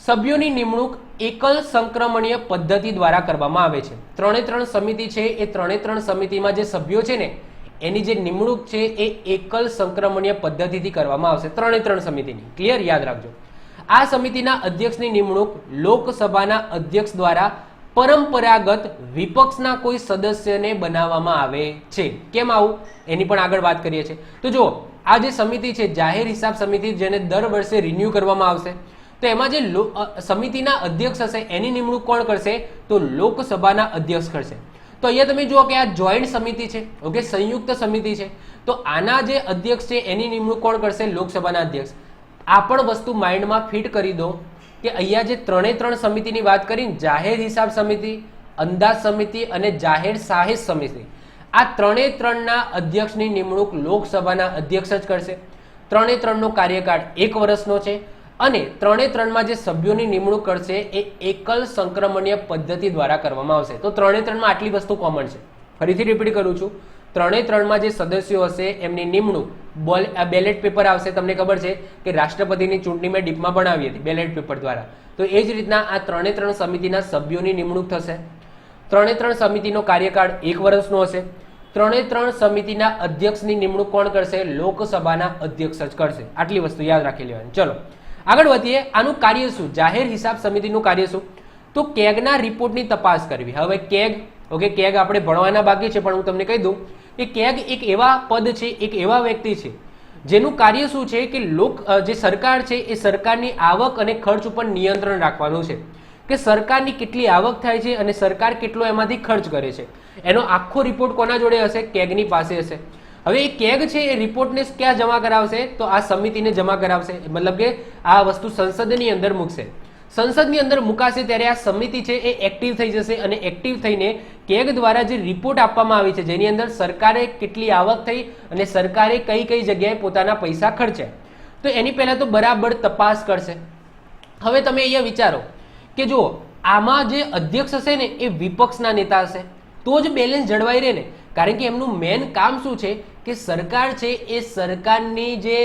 સભ્યોની નિમણૂક એકલ સંક્રમણીય પદ્ધતિ દ્વારા કરવામાં આવે છે. 3 સમિતિ છે, એ 3 સમિતિમાં જે સભ્યો છે ને એની જે નિમણૂક છે એ એકલ સંક્રમણીય પદ્ધતિથી કરવામાં આવશે. 3 સમિતિની. ક્લિયર? યાદ રાખજો. આ સમિતિના અધ્યક્ષની નિમણૂક લોકસભાના અધ્યક્ષ દ્વારા પરંપરાગત વિપક્ષના કોઈ સદસ્યને બનાવવામાં આવે છે. કેમ આવું? એની પણ આગળ વાત કરીએ છીએ. તો જો આ જે સમિતિ છે જાહેર હિસાબ સમિતિ, જેને દર વર્ષે રિન્યુ કરવામાં આવશે, તો એમાં જે સમિતિના અધ્યક્ષ હશે એની નિમણૂક કોણ કરશે? તો લોકસભાના અધ્યક્ષ કરશે. તો અહીંયા તમે જુઓ કે આ જોઈન્ટ સમિતિ છે, ઓકે, સંયુક્ત સમિતિ છે. તો આના જે અધ્યક્ષ છે એની નિમણૂક કોણ કરશે? લોકસભાના અધ્યક્ષ. આ પણ વસ્તુ માઇન્ડમાં ફિટ કરી દો કે અહીંયા જે 3 સમિતિની વાત કરીને, જાહેર હિસાબ સમિતિ, અંદાજ સમિતિ અને જાહેર સાહસ સમિતિ, આ 3ના અધ્યક્ષની નિમણૂક લોકસભાના અધ્યક્ષ જ કરશે. 3નો કાર્યકાળ 1 વર્ષનો છે અને 3માં જે સભ્યોની નિમણૂક કરશે એ એકલ સંક્રમણીય પદ્ધતિ દ્વારા કરવામાં આવશે. તો 3માં આટલી વસ્તુ કોમન છે. ફરીથી રિપીટ કરું છું, 3માં જે સદસ્યો હશે એમની નિમણૂક બેલેટ પેપર આવશે. તમને ખબર છે કે રાષ્ટ્રપતિની ચૂંટણી મેં ડીપમાં બનાવી હતી બેલેટ પેપર દ્વારા. તો એ જ રીતના આ 3 સમિતિના સભ્યોની નિમણૂક થશે. 3 સમિતિનો કાર્યકાળ 1 વર્ષનો હશે. 3 સમિતિના અધ્યક્ષની નિમણૂક કોણ કરશે? લોકસભાના અધ્યક્ષ જ કરશે. આટલી વસ્તુ યાદ રાખી લેવાની. ચલો આગળ વધીએ. આનું કાર્ય શું? જાહેર હિસાબ સમિતિનું કાર્ય શું? તો કેગના રિપોર્ટની તપાસ કરવી. હવે કેગ, ઓકે, કેગ આપણે ભણવાના બાકી છે, પણ હું તમને કહી દઉં કે કેગ એક એવા પદ છે, એક એવા વ્યક્તિ છે જેનું કાર્ય શું છે કે જે સરકાર છે એ સરકારની આવક અને ખર્ચ ઉપર નિયંત્રણ રાખવાનું છે. કે સરકારની કેટલી આવક થાય છે અને સરકાર કેટલો એમાંથી ખર્ચ કરે છે, એનો આખો રિપોર્ટ કોના જોડે હશે? કેગની પાસે હશે. હવે એ કેગ છે એ રિપોર્ટને ક્યાં જમા કરાવશે? તો આ સમિતિને જમા કરાવશે. મતલબ કે આ વસ્તુ સંસદની અંદર મૂકશે. સંસદની અંદર મુકાશે ત્યારે આ સમિતિ છે એ એક્ટિવ થઈ જશે અને એક્ટિવ થઈને કેગ દ્વારા જે રિપોર્ટ આપવામાં આવી છે જેની અંદર સરકારે કેટલી આવક થઈ અને સરકારે કઈ કઈ જગ્યાએ પોતાના પૈસા ખર્ચ્યા, તો એની પહેલા તો બરાબર તપાસ કરશે. હવે તમે અહીંયા વિચારો કે જો આમાં જે અધ્યક્ષ હશે ને એ વિપક્ષના નેતા હશે તો જ બેલેન્સ જળવાઈ રહે ને. કારણ કે એમનું મેન કામ શું છે કે સરકાર છે એ સરકારની જે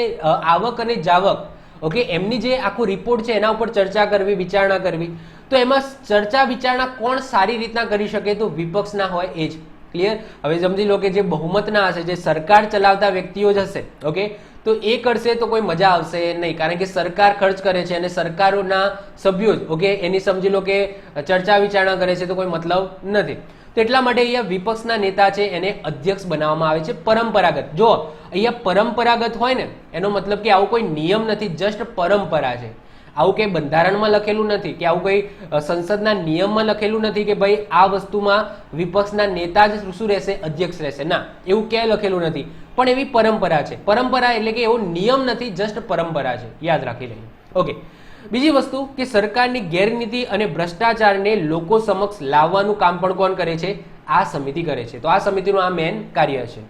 આવક અને જાવક, ઓકે, એમની જે આખું રિપોર્ટ છે એના ઉપર ચર્ચા કરવી, વિચારણા કરવી. તો એમાં ચર્ચા વિચારણા કોણ સારી રીતના કરી શકે? તો વિપક્ષના હોય એ જ. ક્લિયર? હવે સમજી લો કે જે બહુમતના હશે, જે સરકાર ચલાવતા વ્યક્તિઓ જ હશે, ઓકે, તો એ કરશે તો કોઈ મજા આવશે નહીં. કારણ કે સરકાર ખર્ચ કરે છે અને સરકારોના સભ્યો જ, ઓકે, એની સમજી લો કે ચર્ચા વિચારણા કરે છે તો કોઈ મતલબ નથી. તો એટલા માટે અહીંયા વિપક્ષના નેતા છે એને અધ્યક્ષ બનાવવામાં આવે છે પરંપરાગત. જો અહીંયા પરંપરાગત હોય ને એનો મતલબ કે આવું કોઈ નિયમ નથી, જસ્ટ પરંપરા છે. આવું કંઈ બંધારણમાં લખેલું નથી કે આવું કંઈ સંસદના નિયમમાં લખેલું નથી કે ભાઈ આ વસ્તુમાં વિપક્ષના નેતા જ શું રહેશે, અધ્યક્ષ રહેશે. ના, એવું ક્યાંય લખેલું નથી, પણ એવી પરંપરા છે. પરંપરા એટલે કે એવો નિયમ નથી, જસ્ટ પરંપરા છે, યાદ રાખી લઈએ. ઓકે, બીજી વસ્તુ કે સરકારની ગેરનીતિ અને ભ્રષ્ટાચારને લોકો સમક્ષ લાવવાનું કામ પણ કોણ કરે છે, આ સમિતિ કરે છે. તો આ સમિતિનું આ મેન કાર્ય છે.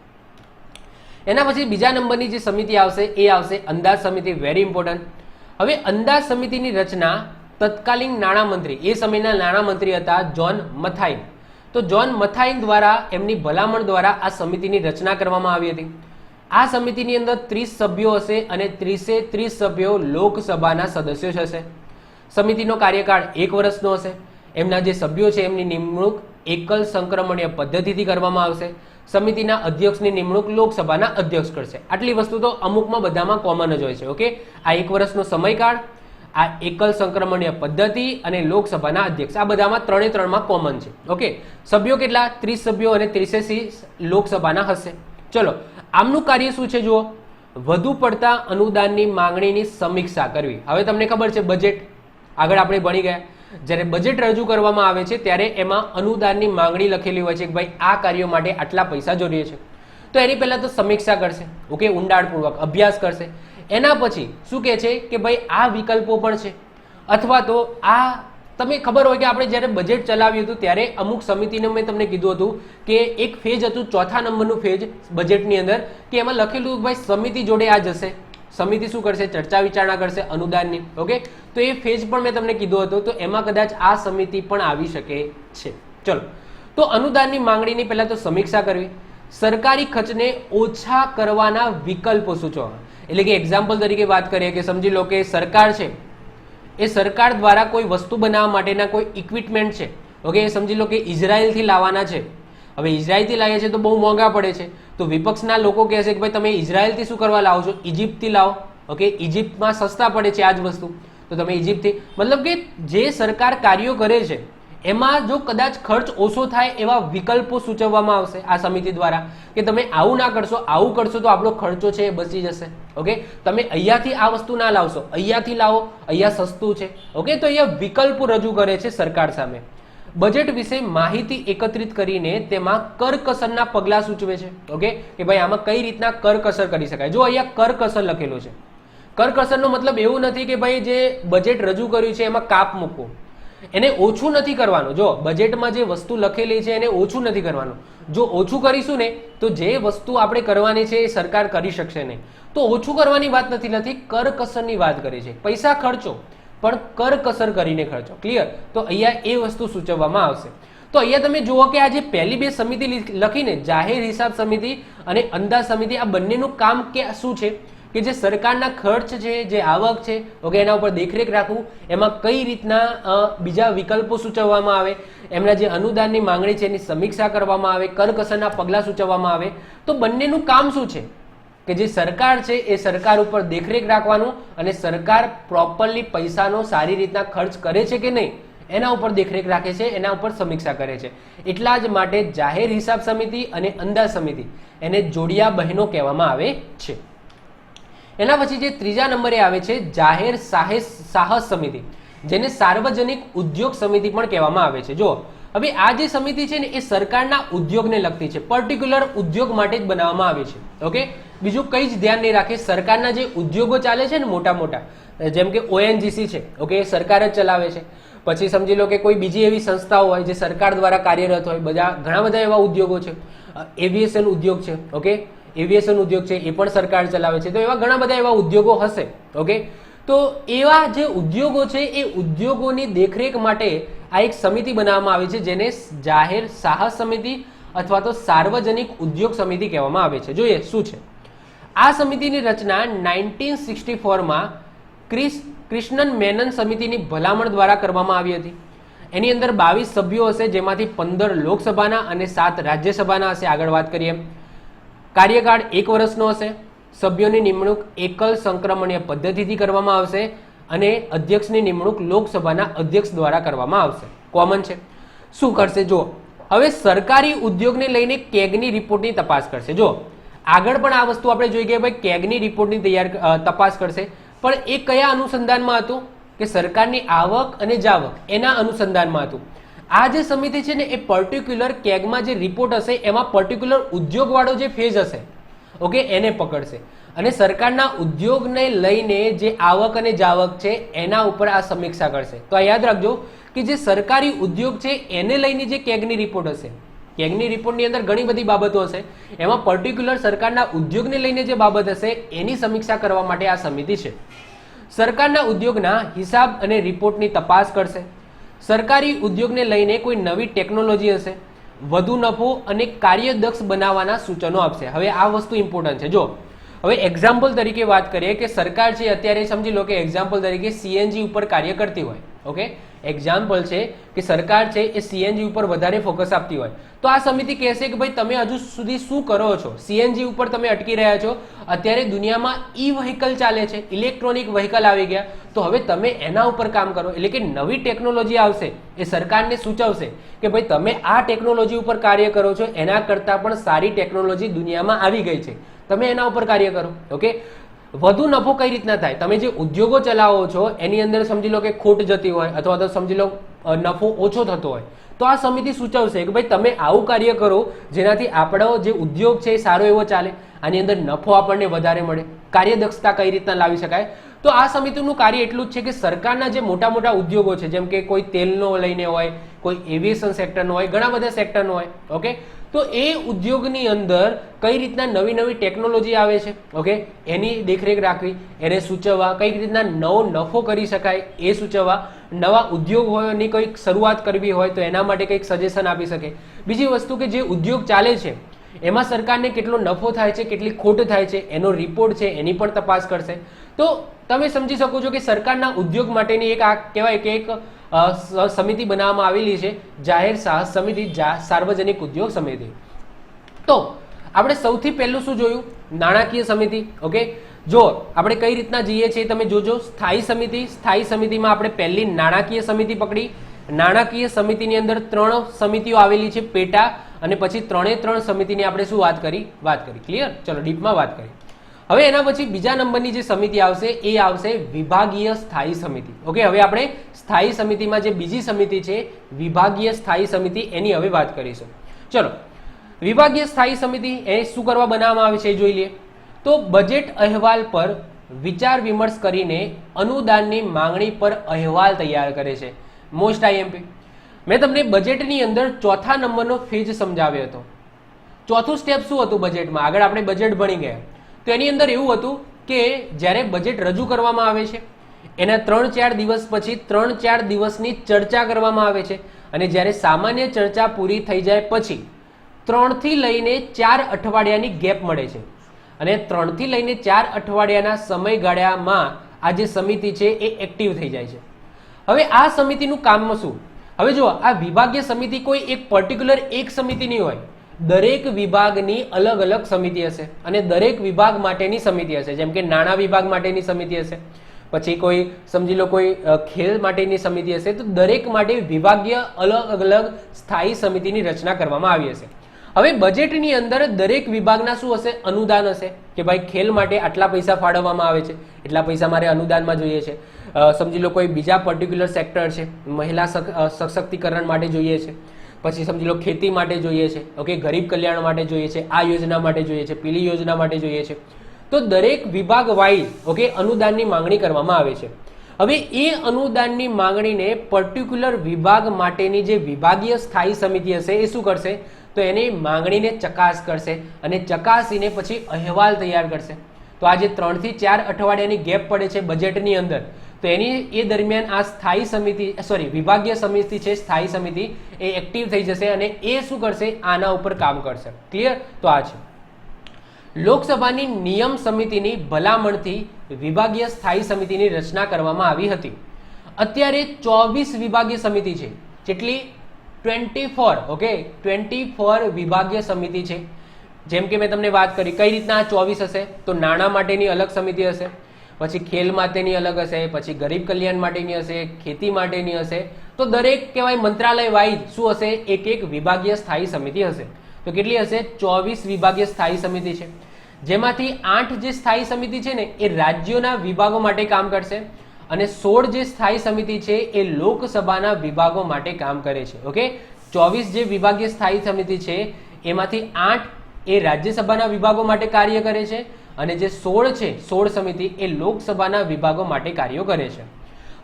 એના પછી બીજા નંબરની જે સમિતિ આવશે એ આવશે અંદાજ સમિતિ. Very important. હવે અંદાજ સમિતિની રચના તત્કાલીન નાણામંત્રી, એ સમયના નાણામંત્રી હતા જોન મથાઇન. તો જોન મથાઇન દ્વારા એમની ભલામણ દ્વારા આ સમિતિની રચના કરવામાં આવી હતી. આ સમિતિની અંદર 30 સભ્યો હશે અને 30 સભ્યો લોકસભાના સદસ્યો હશે. સમિતિનો કાર્યકાળ 1 વર્ષનો હશે. એમના જે સભ્યો છે એમની નિમણૂક એકલ સંક્રમણીય પદ્ધતિથી કરવામાં આવશે. સમિતિના અધ્યક્ષની નિમણૂક લોકસભાના અધ્યક્ષ કરશે. આટલી વસ્તુ તો અમુકમાં બધામાં કોમન જ હોય છે. ઓકે, આ 1 વર્ષનો સમયકાળ, આ એકલ સંક્રમણીય પદ્ધતિ અને લોકસભાના અધ્યક્ષ, આ બધામાં 3 કોમન છે. ઓકે, સભ્યો કેટલા, 30 સભ્યો અને 30 લોકસભાના હશે. ચલો, આમનું કાર્ય શું છે જુઓ, વધુ પડતા અનુદાનની માંગણીની સમીક્ષા કરવી. હવે તમને ખબર છે બજેટ આગળ આપણે ભણી ગયા, જ્યારે બજેટ રજૂ કરવામાં આવે છે ત્યારે એમાં અનુદાનની માંગણી લખેલી હોય છે કે ભાઈ આ કાર્યો માટે આટલા પૈસા જોઈએ છે. તો એની પહેલા તો સમીક્ષા કરશે. ઓકે, ઊંડાણપૂર્વક અભ્યાસ કરશે. એના પછી શું કહે છે કે ભાઈ આ વિકલ્પો પણ છે, અથવા તો આ તમે ખબર હોય કે આપણે જ્યારે બજેટ ચલાવ્યું હતું ત્યારે અમુક સમિતિને મેં તમને કીધું હતું કે એક ફેજ હતું, 4થા નંબરનું ફેજ બજેટની અંદર, કે એમાં લખેલું ભાઈ સમિતિ જોડે આ જશે. સમિતિ શું કરશે, ચર્ચા વિચારણા કરશે અનુદાનની. ઓકે, તો એ ફેજ પણ મેં તમને કીધું હતું, તો એમાં કદાચ આ સમિતિ પણ આવી શકે છે. ચલો, તો અનુદાનની માંગણીની પહેલા તો સમીક્ષા કરવી. સરકારી ખર્ચને ઓછા કરવાના વિકલ્પો સૂચવવા. એટલે કે એક્ઝામ્પલ તરીકે વાત કરીએ કે સમજી લો કે સરકાર છે, એ સરકાર દ્વારા કોઈ વસ્તુ બનાવવા માટેના કોઈ ઇક્વિપમેન્ટ છે. ઓકે, સમજી લો કે ઇઝરાયલથી લાવવાના છે. હવે ઇઝરાયલથી લાવીએ છીએ તો બહુ મોંઘા પડે છે. તો વિપક્ષના લોકો કહે છે કે ભાઈ તમે ઇઝરાયલથી શું કરવા લાવો છો, ઇજિપ્તથી લાવો. ઓકે, ઇજિપ્તમાં સસ્તા પડે છે આ જ વસ્તુ, તો તમે ઇજિપ્તથી, મતલબ કે જે સરકાર કાર્યો કરે છે એમાં જો કદાચ ખર્ચ ઓછો થાય એવા વિકલ્પો સૂચવવામાં આવશે આ સમિતિ દ્વારા, કે તમે આવું ના કરશો, આવું કરશો તો આપણો ખર્ચો છે એ બચી જશે. ઓકે, તમે અહીંયાથી આ વસ્તુ ના લાવશો, અહીંયાથી લાવો, અહીંયા સસ્તું છે. ઓકે, તો અહીંયા વિકલ્પો રજૂ કરે છે સરકાર સામે. બજેટ વિશે માહિતી એકત્રિત કરીને તેમાં કરકસરના પગલાં સૂચવે છે. ઓકે, કે ભાઈ આમાં કઈ રીતના કરકસર કરી શકાય. જો અહીંયા કરકસર લખેલું છે. કરકસરનો મતલબ એવું નથી કે ભાઈ જે બજેટ રજૂ કર્યું છે એમાં કાપ મૂકવું, એને ઓછું નથી કરવાનું. જો બજેટમાં જે વસ્તુ લખેલી છે એને ઓછું નથી કરવાનું. જો ઓછું કરીશું ને તો જે વસ્તુ આપણે કરવાની છે એ સરકાર કરી શકશે નહીં. તો ઓછું કરવાની વાત નથી, કરકસરની વાત કરી છે. પૈસા ખર્ચો પણ કરકસર કરીને ખર્ચો. ક્લિયર? તો અહીંયા એ વસ્તુ સૂચવવામાં આવશે. તો અહીંયા તમે જુઓ કે આ જે પહેલી બે સમિતિ લખીને, જાહેર હિસાબ સમિતિ અને અંદાજ સમિતિ, આ બંનેનું કામ કે શું છે કે જે સરકારના ખર્ચ છે, જે આવક છે, ઓકે, એના ઉપર દેખરેખ રાખવું, એમાં કઈ રીતના બીજા વિકલ્પો સૂચવવામાં આવે, એમના જે અનુદાનની માંગણી છે એની સમીક્ષા કરવામાં આવે, કરકસરના પગલાં સૂચવવામાં આવે. તો બંનેનું કામ શું છે કે જે સરકાર છે એ સરકાર ઉપર દેખરેખ રાખવાનું અને સરકાર પ્રોપરલી પૈસાનો સારી રીતના ખર્ચ કરે છે કે નહીં એના ઉપર દેખરેખ રાખે છે, એના ઉપર સમીક્ષા કરે છે. એટલા જ માટે જાહેર હિસાબ સમિતિ અને અંદાજ સમિતિ એને જોડિયા બહેનો કહેવામાં આવે છે. એના પછી જે ત્રીજા નંબરે આવે છે જાહેર સાહસ સમિતિ, જેને સાર્વજનિક ઉદ્યોગ સમિતિ પણ કહેવામાં આવે છે. જો હવે આ જે સમિતિ છે ને એ સરકારના ઉદ્યોગને લગતી છે, પર્ટિક્યુલર ઉદ્યોગ માટે જ બનાવવામાં આવી છે. ઓકે, બીજું કંઈ જ ધ્યાન નહીં રાખે. સરકારના જે ઉદ્યોગો ચાલે છે ને મોટા મોટા, જેમ કે ONGC છે, ઓકે, એ સરકાર જ ચલાવે છે. પછી સમજી લો કે કોઈ બીજી એવી સંસ્થાઓ હોય જે સરકાર દ્વારા કાર્યરત હોય, ઘણા બધા એવા ઉદ્યોગો છે. એવિએશન ઉદ્યોગ છે, ઓકે, એવિએશન ઉદ્યોગ છે એ પણ સરકાર ચલાવે છે. તો એવા ઘણા બધા એવા ઉદ્યોગો હશે. ઓકે, તો એવા જે ઉદ્યોગો છે એ ઉદ્યોગોની દેખરેખ માટે આ એક સમિતિ બનાવવામાં આવી છે, જેને જાહેર સાહસ સમિતિ અથવા તો સાર્વજનિક ઉદ્યોગ સમિતિ કહેવામાં આવે છે. જોઈએ શું છે. આ સમિતિની રચના 1964માં કૃષ્ણન મેનન સમિતિની ભલામણ દ્વારા કરવામાં આવી હતી. એની અંદર 22 સભ્યો હશે, જેમાંથી 15 લોકસભાના અને 7 રાજ્યસભાના હશે. આગળ વાત કરીએ. કાર્યકાળ 1 વર્ષનો હશે. સભ્યોની નિમણૂક એકલ સંક્રમણીય પદ્ધતિથી કરવામાં આવશે અને અધ્યક્ષની નિમણૂક લોકસભાના અધ્યક્ષ દ્વારા કરવામાં આવશે. કોમન છે. શું કરશે જો હવે સરકારી ઉદ્યોગને લઈને કેગની રિપોર્ટની તપાસ કરશે. જો આગળ પણ આ વસ્તુ આપણે જોઈ ગયા ભાઈ, કેગની રિપોર્ટની તપાસ કરશે, પણ એ કયા અનુસંધાનમાં હતું કે સરકારની આવક અને જાવક એના અનુસંધાનમાં હતું. આ જે સમિતિ છે ને એ પર્ટિક્યુલર કેગમાં જે રિપોર્ટ હશે એમાં પર્ટિક્યુલર ઉદ્યોગવાળો જે ફેઝ હશે ઓકે એને પકડશે અને સરકારના ઉદ્યોગને લઈને જે આવક અને જાવક છે એના ઉપર આ સમીક્ષા કરશે. તો આ યાદ રાખજો કે જે સરકારી ઉદ્યોગ છે એને લઈને જે કેગની રિપોર્ટ હશે, કેગની રિપોર્ટની અંદર ઘણી બધી બાબતો હશે, એમાં પર્ટિક્યુલર સરકારના ઉદ્યોગને લઈને જે બાબત હશે એની સમીક્ષા કરવા માટે આ સમિતિ છે. સરકારના ઉદ્યોગના હિસાબ અને રિપોર્ટની તપાસ કરશે. સરકારી ઉદ્યોગને લઈને કોઈ નવી ટેકનોલોજી હશે, વધુ નફો અને કાર્યદક્ષ બનાવવાના સૂચનો આપશે. હવે આ વસ્તુ ઇમ્પોર્ટન્ટ છે. જો હવે એક્ઝામ્પલ તરીકે વાત કરીએ કે સરકાર છે અત્યારે સમજી લો કે એક્ઝામ્પલ તરીકે સીએનજી ઉપર કાર્ય કરતી હોય. ઓકે, એક્ઝામ્પલ છે કે સરકાર છે એ સીએનજી ઉપર વધારે ફોકસ આપતી હોય તો આ સમિતિ કહેશે કે ભાઈ તમે હજુ સુધી શું કરો છો, સીએનજી ઉપર તમે અટકી રહ્યા છો. અત્યારે દુનિયામાં ઈ વ્હીકલ ચાલે છે, ઇલેક્ટ્રોનિક વ્હીકલ આવી ગયા, તો હવે તમે એના ઉપર કામ કરો. એટલે કે નવી ટેકનોલોજી આવશે એ સરકારને સૂચવશે કે ભાઈ તમે આ ટેકનોલોજી ઉપર કાર્ય કરો છો, એના કરતાં પણ સારી ટેકનોલોજી દુનિયામાં આવી ગઈ છે, તમે એના ઉપર કાર્ય કરો. ઓકે, વધુ નફો કઈ રીતના થાય, તમે જે ઉદ્યોગો ચલાવો છો એની અંદર સમજી લો કે ખોટ જતી હોય અથવા તો સમજી લો નફો ઓછો થતો હોય તો આ સમિતિ સૂચવશે કે ભાઈ તમે આવું કાર્ય કરો જેનાથી આપણો જે ઉદ્યોગ છે એ સારો એવો ચાલે, આની અંદર નફો આપણને વધારે મળે, કાર્યદક્ષતા કઈ રીતના લાવી શકાય. તો આ સમિતિનું કાર્ય એટલું જ છે કે સરકારના જે મોટા મોટા ઉદ્યોગો છે જેમ કે કોઈ તેલનો લઈને હોય, કોઈ એવિએશન સેક્ટરનો હોય, ઘણા બધા સેક્ટરનો હોય. ઓકે, તો એ ઉદ્યોગની અંદર કઈ રીતના નવી નવી ટેકનોલોજી આવે છે ઓકે એની દેખરેખ રાખવી, એને સૂચવવા, કઈ રીતના નવો નફો કરી શકાય એ સૂચવવા, નવા ઉદ્યોગોની કંઈક શરૂઆત કરવી હોય તો એના માટે કંઈક સજેશન આપી શકે. બીજી વસ્તુ કે જે ઉદ્યોગ ચાલે છે એમાં સરકારને કેટલો નફો થાય છે, કેટલી ખોટ થાય છે એનો રિપોર્ટ છે એની પણ તપાસ કરશે. તો તમે સમજી શકો છો કે સરકારના ઉદ્યોગ માટેની એક આ કહેવાય કે એક સમિતિ બનાવવામાં આવેલી છે, જાહેર સાહસ સમિતિ, સાર્વજનિક ઉદ્યોગ સમિતિ. તો આપણે સૌથી પહેલું શું જોયું, નાણાકીય સમિતિ. ઓકે, જો આપણે કઈ રીતના જઈએ છીએ તમે જોજો. સ્થાયી સમિતિ, સ્થાયી સમિતિમાં આપણે પહેલી નાણાકીય સમિતિ પકડી. નાણાકીય સમિતિની અંદર 3 સમિતિઓ આવેલી છે પેટા, અને પછી 3 સમિતિની આપણે શું વાત કરી. ક્લિયર? ચલો ડીપમાં વાત કરી. હવે એના પછી બીજા નંબરની જે સમિતિ આવશે એ આવશે વિભાગીય સ્થાયી સમિતિ. ઓકે, હવે આપણે સ્થાયી સમિતિમાં જે બીજી સમિતિ છે વિભાગીય સ્થાયી સમિતિ એની હવે વાત કરીશું. ચલો, વિભાગીય સ્થાયી સમિતિ એ શું કરવા બનાવવામાં આવે છે એ જોઈ લઈએ. તો બજેટ અહેવાલ પર વિચાર વિમર્શ કરીને અનુદાનની માંગણી પર અહેવાલ તૈયાર કરે છે. Most IMP. મેં તમને બજેટની અંદર 4થા નંબરનો ફેજ સમજાવ્યો હતો. ચોથું સ્ટેપ શું હતું બજેટમાં, આગળ આપણે બજેટ ભણી ગયા તો એની અંદર એવું હતું કે જ્યારે બજેટ રજૂ કરવામાં આવે છે એના 3-4 દિવસ પછી 3-4 દિવસની ચર્ચા કરવામાં આવે છે, અને જ્યારે સામાન્ય ચર્ચા પૂરી થઈ જાય પછી 3 થી લઈને 4 અઠવાડિયાની ગેપ મળે છે, અને 3 થી લઈને 4 અઠવાડિયાના સમયગાળામાં આ જે સમિતિ છે એ એક્ટિવ થઈ જાય છે. હવે આ સમિતિનું કામ શું? હવે જો આ વિભાગીય સમિતિ કોઈ એક પર્ટિક્યુલર એક સમિતિ નહીં હોય, દરેક વિભાગની અલગ અલગ સમિતિ હશે અને દરેક વિભાગ માટેની સમિતિ હશે. જેમ કે નાણાં વિભાગ માટેની સમિતિ હશે, પછી કોઈ સમજી લો કોઈ ખેલ માટેની સમિતિ હશે, તો દરેક માટે વિભાગીય અલગ અલગ સ્થાયી સમિતિની રચના કરવામાં આવી હશે. હવે બજેટની અંદર દરેક વિભાગના શું હશે, અનુદાન હશે કે ભાઈ ખેલ માટે આટલા પૈસા ફાળવવામાં આવે છે, એટલા પૈસા મારે અનુદાનમાં જોઈએ છે. સમજી લો કોઈ બીજા પર્ટિક્યુલર સેક્ટર છે, મહિલા સશક્તિકરણ માટે જોઈએ છે, પછી સમજી લો ખેતી માટે જોઈએ છે, ઓકે ગરીબ કલ્યાણ માટે જોઈએ છે, આ યોજના માટે જોઈએ છે, પેલી યોજના માટે જોઈએ છે. તો દરેક વિભાગ વાઇઝ ઓકે અનુદાનની માંગણી કરવામાં આવે છે. હવે એ અનુદાનની માંગણીને પર્ટિક્યુલર વિભાગ માટેની જે વિભાગીય સ્થાયી સમિતિ હશે એ શું કરશે, તો એની માંગણીને ચકાસ કરશે અને ચકાસીને પછી અહેવાલ તૈયાર કરશે. તો આ જે 3 થી 4 અઠવાડિયાની ગેપ પડે છે બજેટની અંદર, તો એની એ દરમિયાન આ સ્થાયી સમિતિ વિભાગીય સમિતિ છે, સ્થાયી સમિતિ એ એક્ટિવ થઈ જશે અને એ શું કરશે, આના ઉપર કામ કરશે. ક્લિયર? તો આ છે લોકસભાની નિયમ સમિતિની ભલામણથી વિભાગીય સ્થાયી સમિતિની રચના કરવામાં આવી હતી. અત્યારે 24 વિભાગીય સમિતિ છે. કેટલી? 24. ઓકે 24 વિભાગીય સમિતિ છે. જેમ કે મેં તમને વાત કરી કઈ રીતના 24 હશે, તો નાણાં માટેની અલગ સમિતિ હશે, પછી ખેલ માટેની અલગ હશે, પછી ગરીબ કલ્યાણ માટેની હશે, ખેતી માટેની હશે. તો દરેક કહેવાય મંત્રાલય વાઇઝ શું હશે, એક એક વિભાગીય સ્થાયી સમિતિ હશે. તો કેટલી હશે? 24 વિભાગીય સ્થાયી સમિતિ છે, જેમાંથી 8 જે સ્થાયી સમિતિ છે ને એ રાજ્યોના વિભાગો માટે કામ કરશે અને 16 જે સ્થાયી સમિતિ છે એ લોકસભાના વિભાગો માટે કામ કરે છે. ઓકે, 24 જે વિભાગીય સ્થાયી સમિતિ છે એમાંથી 8 એ રાજ્યસભાના વિભાગો માટે કાર્ય કરે છે અને જે 16 છે 16 સમિતિ એ લોકસભાના વિભાગો માટે કાર્યો કરે છે.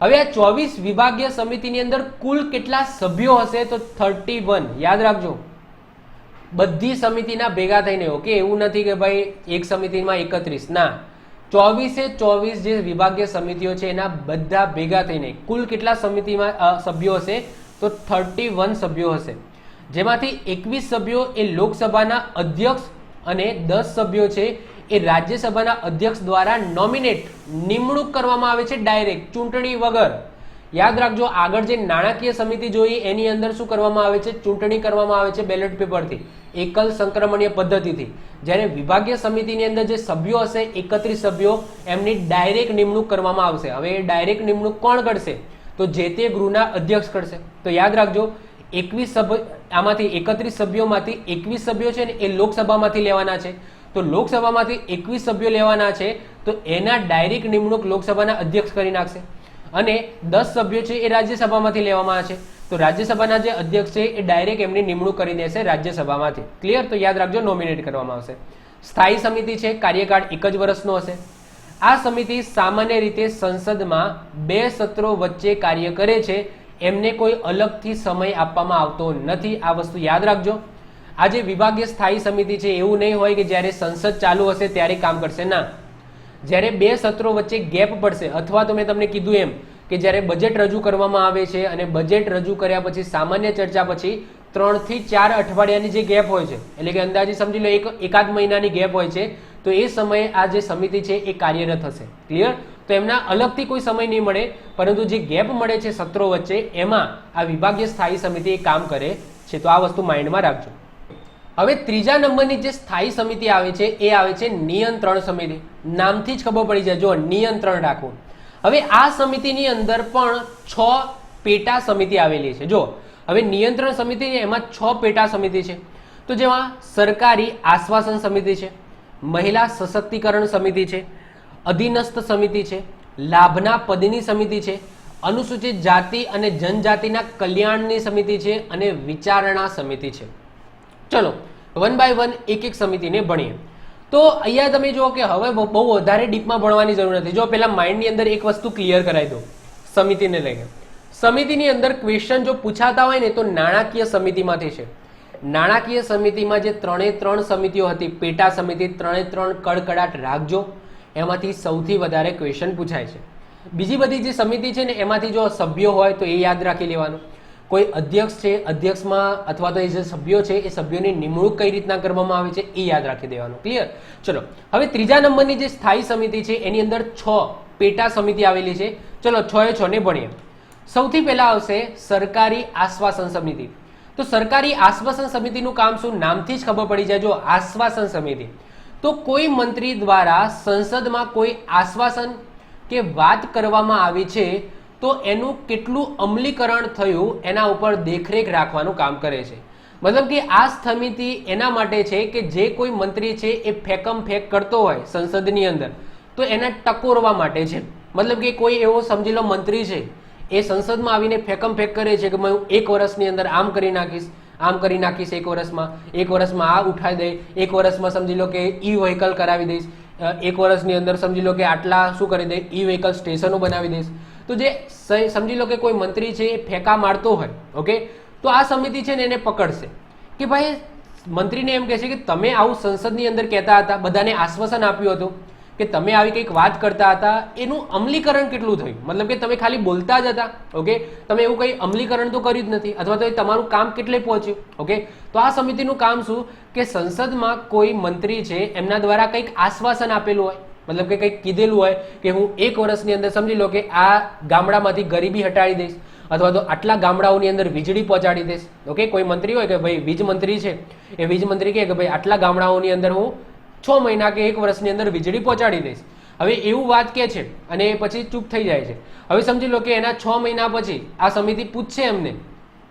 હવે આ 24 વિભાગીય સમિતિની અંદર કુલ કેટલા સભ્યો હશે? તો 31. યાદ રાખજો, બધી સમિતિના ભેગા થઈને. ઓકે, એવું નથી કે ભાઈ એક સમિતિમાં 31, ના, 24 જે વિભાગીય સમિતિઓ છે એના બધા ભેગા થઈને કુલ કેટલા સમિતિમાં સભ્યો હશે? તો 31 સભ્યો હશે, જેમાંથી 21 સભ્યો એ લોકસભાના અધ્યક્ષ અને 10 સભ્યો છે એ રાજ્યસભાના અધ્યક્ષ દ્વારા નોમિનેટ નિમણૂક કરવામાં આવે છે, ડાયરેક્ટ ચૂંટણી વગર. યાદ રાખજો, આગળ જે નાણાકીય સમિતિ જોઈ એની અંદર શું કરવામાં આવે છે? ચૂંટણી કરવામાં આવે છે બેલેટ પેપરથી, એકલ સંક્રમણીય પદ્ધતિથી. જ્યારે વિભાગીય સમિતિની અંદર જે સભ્યો હશે 31 સભ્યો, એમની ડાયરેક્ટ નિમણૂક કરવામાં આવશે. હવે એ ડાયરેક્ટ નિમણૂક કોણ કરશે? તો જે તે ગૃહના અધ્યક્ષ કરશે. તો યાદ રાખજો, 21 સભ્યો, આમાંથી 31 સભ્યોમાંથી 21 સભ્યો છે ને એ લોકસભામાંથી લેવાના છે. તો લોકસભામાંથી 21 સભ્યો લેવાના છે, તો એના ડાયરેક્ટ નિમણૂક લોકસભાના અધ્યક્ષ કરી નાખશે અને 10 સભ્યો છે એ રાજ્યસભામાંથી લેવામાં આવે છે. તો રાજ્યસભાના જે અધ્યક્ષ છે એ ડાયરેક્ટ એમની નિમણૂક કરી દેશે રાજ્યસભામાંથી. ક્લિયર? તો યાદ રાખજો, નોમિનેટ કરવામાં આવશે. સ્થાયી સમિતિ છે, કાર્યકાળ 1 જ વર્ષનો હશે. આ સમિતિ સામાન્ય રીતે સંસદમાં 2 સત્રો વચ્ચે કાર્ય કરે છે, એમને કોઈ અલગથી સમય આપવામાં આવતો નથી. આ વસ્તુ યાદ રાખજો. આ જે વિભાગીય સ્થાયી સમિતિ છે એવું નહીં હોય કે જ્યારે સંસદ ચાલુ હશે ત્યારે કામ કરશે, ના. જ્યારે 2 સત્રો વચ્ચે ગેપ પડશે, અથવા તો મેં તમને કીધું એમ કે જ્યારે બજેટ રજૂ કરવામાં આવે છે અને બજેટ રજૂ કર્યા પછી સામાન્ય ચર્ચા પછી 3 થી 4 અઠવાડિયાની જે ગેપ હોય છે, એટલે કે અંદાજે સમજી લો એકાદ મહિનાની ગેપ હોય છે, તો એ સમયે આ જે સમિતિ છે એ કાર્યરત હશે. ક્લિયર? તો એમના અલગથી કોઈ સમય નહીં મળે, પરંતુ જે ગેપ મળે છે સત્રો વચ્ચે એમાં આ વિભાગીય સ્થાયી સમિતિ કામ કરે છે. તો આ વસ્તુ માઇન્ડમાં રાખજો. હવે ત્રીજા નંબરની જે સ્થાયી સમિતિ આવે છે એ આવે છે નિયંત્રણ સમિતિ. નામથી જ ખબર પડી જાય, જો નિયંત્રણ રાખવું. હવે આ સમિતિની અંદર પણ 6 પેટા સમિતિ આવેલી છે. જો હવે નિયંત્રણ સમિતિ એમાં 6 પેટા સમિતિ છે. તો જેમાં સરકારી આશ્વાસન સમિતિ છે, મહિલા સશક્તિકરણ સમિતિ છે, અધીનસ્થ સમિતિ છે, લાભના પદની સમિતિ છે, અનુસૂચિત જાતિ અને જનજાતિના કલ્યાણની સમિતિ છે અને વિચારણા સમિતિ છે. ચલો 1 બાય 1 એક એક સમિતિને ભણીએ. તો અહીંયા તમે જુઓ કે હવે બહુ વધારે ડીપમાં ભણવાની જરૂર નથી. જો પેલા માઇન્ડની અંદર એક વસ્તુ ક્લિયર કરાવી દો સમિતિને લઈને. સમિતિની અંદર ક્વેશ્ચન જો પૂછાતા હોય ને તો નાણાકીય સમિતિમાંથી છે. નાણાકીય સમિતિમાં જે 3 સમિતિઓ હતી, પેટા સમિતિ, 3 કડકડાટ રાખજો, એમાંથી સૌથી વધારે ક્વેશ્ચન પૂછાય છે. બીજી બધી જે સમિતિ છે ને એમાંથી જો સભ્યો હોય તો એ યાદ રાખી લેવાનું. કોઈ અધ્યક્ષ છે, અધ્યક્ષમાં અથવા તો એ જે સભ્યો છે એ સભ્યોની નિમણૂક કઈ રીતના કરવામાં આવે છે એ યાદ રાખી દેવાનું. ક્લિયર? ચલો હવે ત્રીજા નંબરની જે સ્થાયી સમિતિ છે એની અંદર 6 પેટા સમિતિ આવેલી છે. ચલો 6 ને ભણીએ. સૌથી પહેલા આવશે સરકારી આશ્વાસન સમિતિ. તો સરકારી આશ્વાસન સમિતિનું કામ શું? નામથી જ ખબર પડી જાય. જો આશ્વાસન સમિતિ, તો કોઈ મંત્રી દ્વારા સંસદમાં કોઈ આશ્વાસન કે વાત કરવામાં આવી છે તો એનું કેટલું અમલીકરણ થયું એના ઉપર દેખરેખ રાખવાનું કામ કરે છે. મતલબ કે આ સમિતિ એના માટે છે કે જે કોઈ મંત્રી છે એ ફેકમ ફેક કરતો હોય સંસદની અંદર તો એને ટકોરવા માટે છે. મતલબ કે કોઈ એવો સમજી લો મંત્રી છે એ સંસદમાં આવીને ફેકમ ફેક કરે છે કે હું 1 વર્ષની અંદર આમ કરી નાખીશ, આમ કરી નાખીશ, 1 વર્ષમાં આ ઉઠાવી દઈ, 1 વર્ષમાં સમજી લો કે ઈ વ્હીકલ કરાવી દઈશ, 1 વર્ષની અંદર સમજી લો કે આટલા શું કરી દઈ, ઈ વ્હીકલ સ્ટેશનો બનાવી દઈશ. તો જે સમજી લો કે કોઈ મંત્રી છે એ ફેંકા મારતો હોય, ઓકે, તો આ સમિતિ છે ને એને પકડશે કે ભાઈ મંત્રીને એમ કહે છે કે તમે આવું સંસદની અંદર કહેતા હતા, બધાને આશ્વાસન આપ્યું હતું કે તમે આવી કંઈક વાત કરતા હતા, એનું અમલીકરણ કેટલું થયું? મતલબ કે તમે ખાલી બોલતા જ હતા, ઓકે, તમે એવું કંઈ અમલીકરણ તો કર્યું જ નથી, અથવા તો તમારું કામ કેટલે પહોંચ્યું, ઓકે. તો આ સમિતિનું કામ શું કે સંસદમાં કોઈ મંત્રી છે એમના દ્વારા કંઈક આશ્વાસન આપેલું હોય, મતલબ કે કંઈક કીધેલું હોય કે હું 1 વર્ષની અંદર સમજી લો કે આ ગામડામાંથી ગરીબી હટાડી દઈશ, અથવા તો આટલા ગામડાઓની અંદર વીજળી પહોંચાડી દઈશ, ઓકે. કોઈ મંત્રી હોય કે ભાઈ વીજ મંત્રી છે, એ વીજ મંત્રી કહે કે ભાઈ આટલા ગામડાઓની અંદર હું 6 મહિના કે 1 વર્ષની અંદર વીજળી પહોંચાડી દઈશ. હવે એવું વાત કે છે અને પછી ચૂપ થઈ જાય છે. હવે સમજી લો કે એના 6 મહિના પછી આ સમિતિ પૂછશે એમને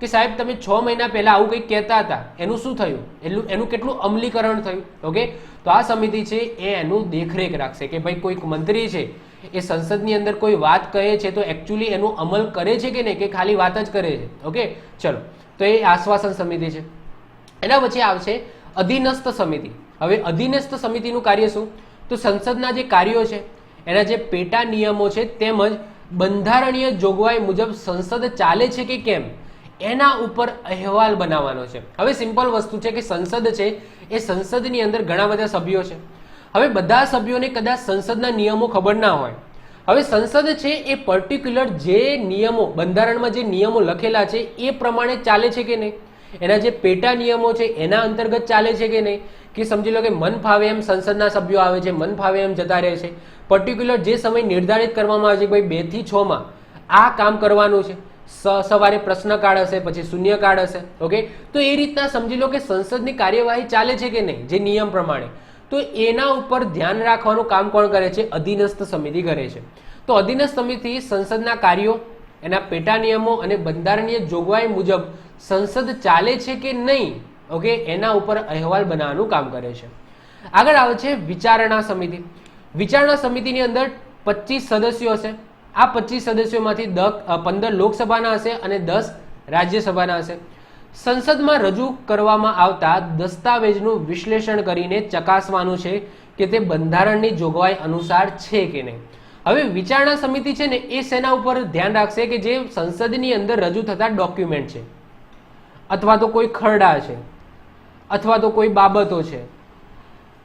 કે સાહેબ તમે 6 મહિના પહેલા આવું કંઈક કહેતા હતા, એનું શું થયું, એનું કેટલું અમલીકરણ થયું. ઓકે, તો આ સમિતિ છે એ એનું દેખરેખ રાખશે કે ભાઈ કોઈક મંત્રી છે એ સંસદની અંદર કોઈ વાત કહે છે તો એકચ્યુઅલી એનું અમલ કરે છે કે નહીં, કે ખાલી વાત જ કરે છે. ઓકે, ચલો, તો એ આશ્વાસન સમિતિ છે. એના પછી આવશે અધીનસ્થ સમિતિ. હવે અધીનસ્થ સમિતિનું કાર્ય શું, તો સંસદના જે કાર્યો છે એના જે પેટા નિયમો છે તેમજ બંધારણીય જોગવાઈ મુજબ સંસદ ચાલે છે કે કેમ એના ઉપર અહેવાલ બનાવવાનો છે. હવે સિમ્પલ વસ્તુ છે કે સંસદ છે એ સંસદની અંદર ઘણા બધા સભ્યો છે. હવે બધા સભ્યોને કદાચ સંસદના નિયમો ખબર ના હોય. હવે સંસદ છે એ પર્ટિક્યુલર જે નિયમો બંધારણમાં જે નિયમો લખેલા છે એ પ્રમાણે ચાલે છે કે નહીં, એના જે પેટા નિયમો છે એના અંતર્ગત ચાલે છે કે નહીં, કે સમજી લો કે મન ફાવે એમ સંસદના સભ્યો આવે છે, મન ફાવે એમ જતા રહે છે. પર્ટિક્યુલર જે સમય નિર્ધારિત કરવામાં આવે છે ભાઈ 2 થી 6 માં આ કામ કરવાનું છે, સવારે પ્રશ્નકાળ હશે, પછી શૂન્યકાળ હશે. ઓકે, તો એ રીતના સમજી લો કે સંસદની કાર્યવાહી ચાલે છે કે નહીં જે નિયમ પ્રમાણે, તો એના ઉપર ધ્યાન રાખવાનું કામ કોણ કરે છે, અધીનસ્થ સમિતિ કરે છે. તો અધીનસ્થ સમિતિ સંસદના કાર્યો, એના પેટા નિયમો અને બંધારણીય જોગવાઈ મુજબ સંસદ ચાલે છે કે નહીં, ઓકે, એના ઉપર અહેવાલ બનાવવાનું કામ કરે છે. આગળ આવે છે વિચારણા સમિતિ. વિચારણા સમિતિની અંદર 25 સદસ્યો હશે. આ 25 સદસ્યોમાંથી 15 લોકસભાના હશે અને 10 રાજ્યસભાના હશે. સંસદમાં રજૂ કરવામાં આવતા દસ્તાવેજનું વિશ્લેષણ કરીને ચકાસવાનું છે કે તે બંધારણની જોગવાઈ અનુસાર છે કે નહીં. હવે વિચારણા સમિતિ છે ને એ શેના ઉપર ધ્યાન રાખશે, કે જે સંસદની અંદર રજૂ થતા ડોક્યુમેન્ટ છે અથવા તો કોઈ ખરડા છે અથવા તો કોઈ બાબતો છે,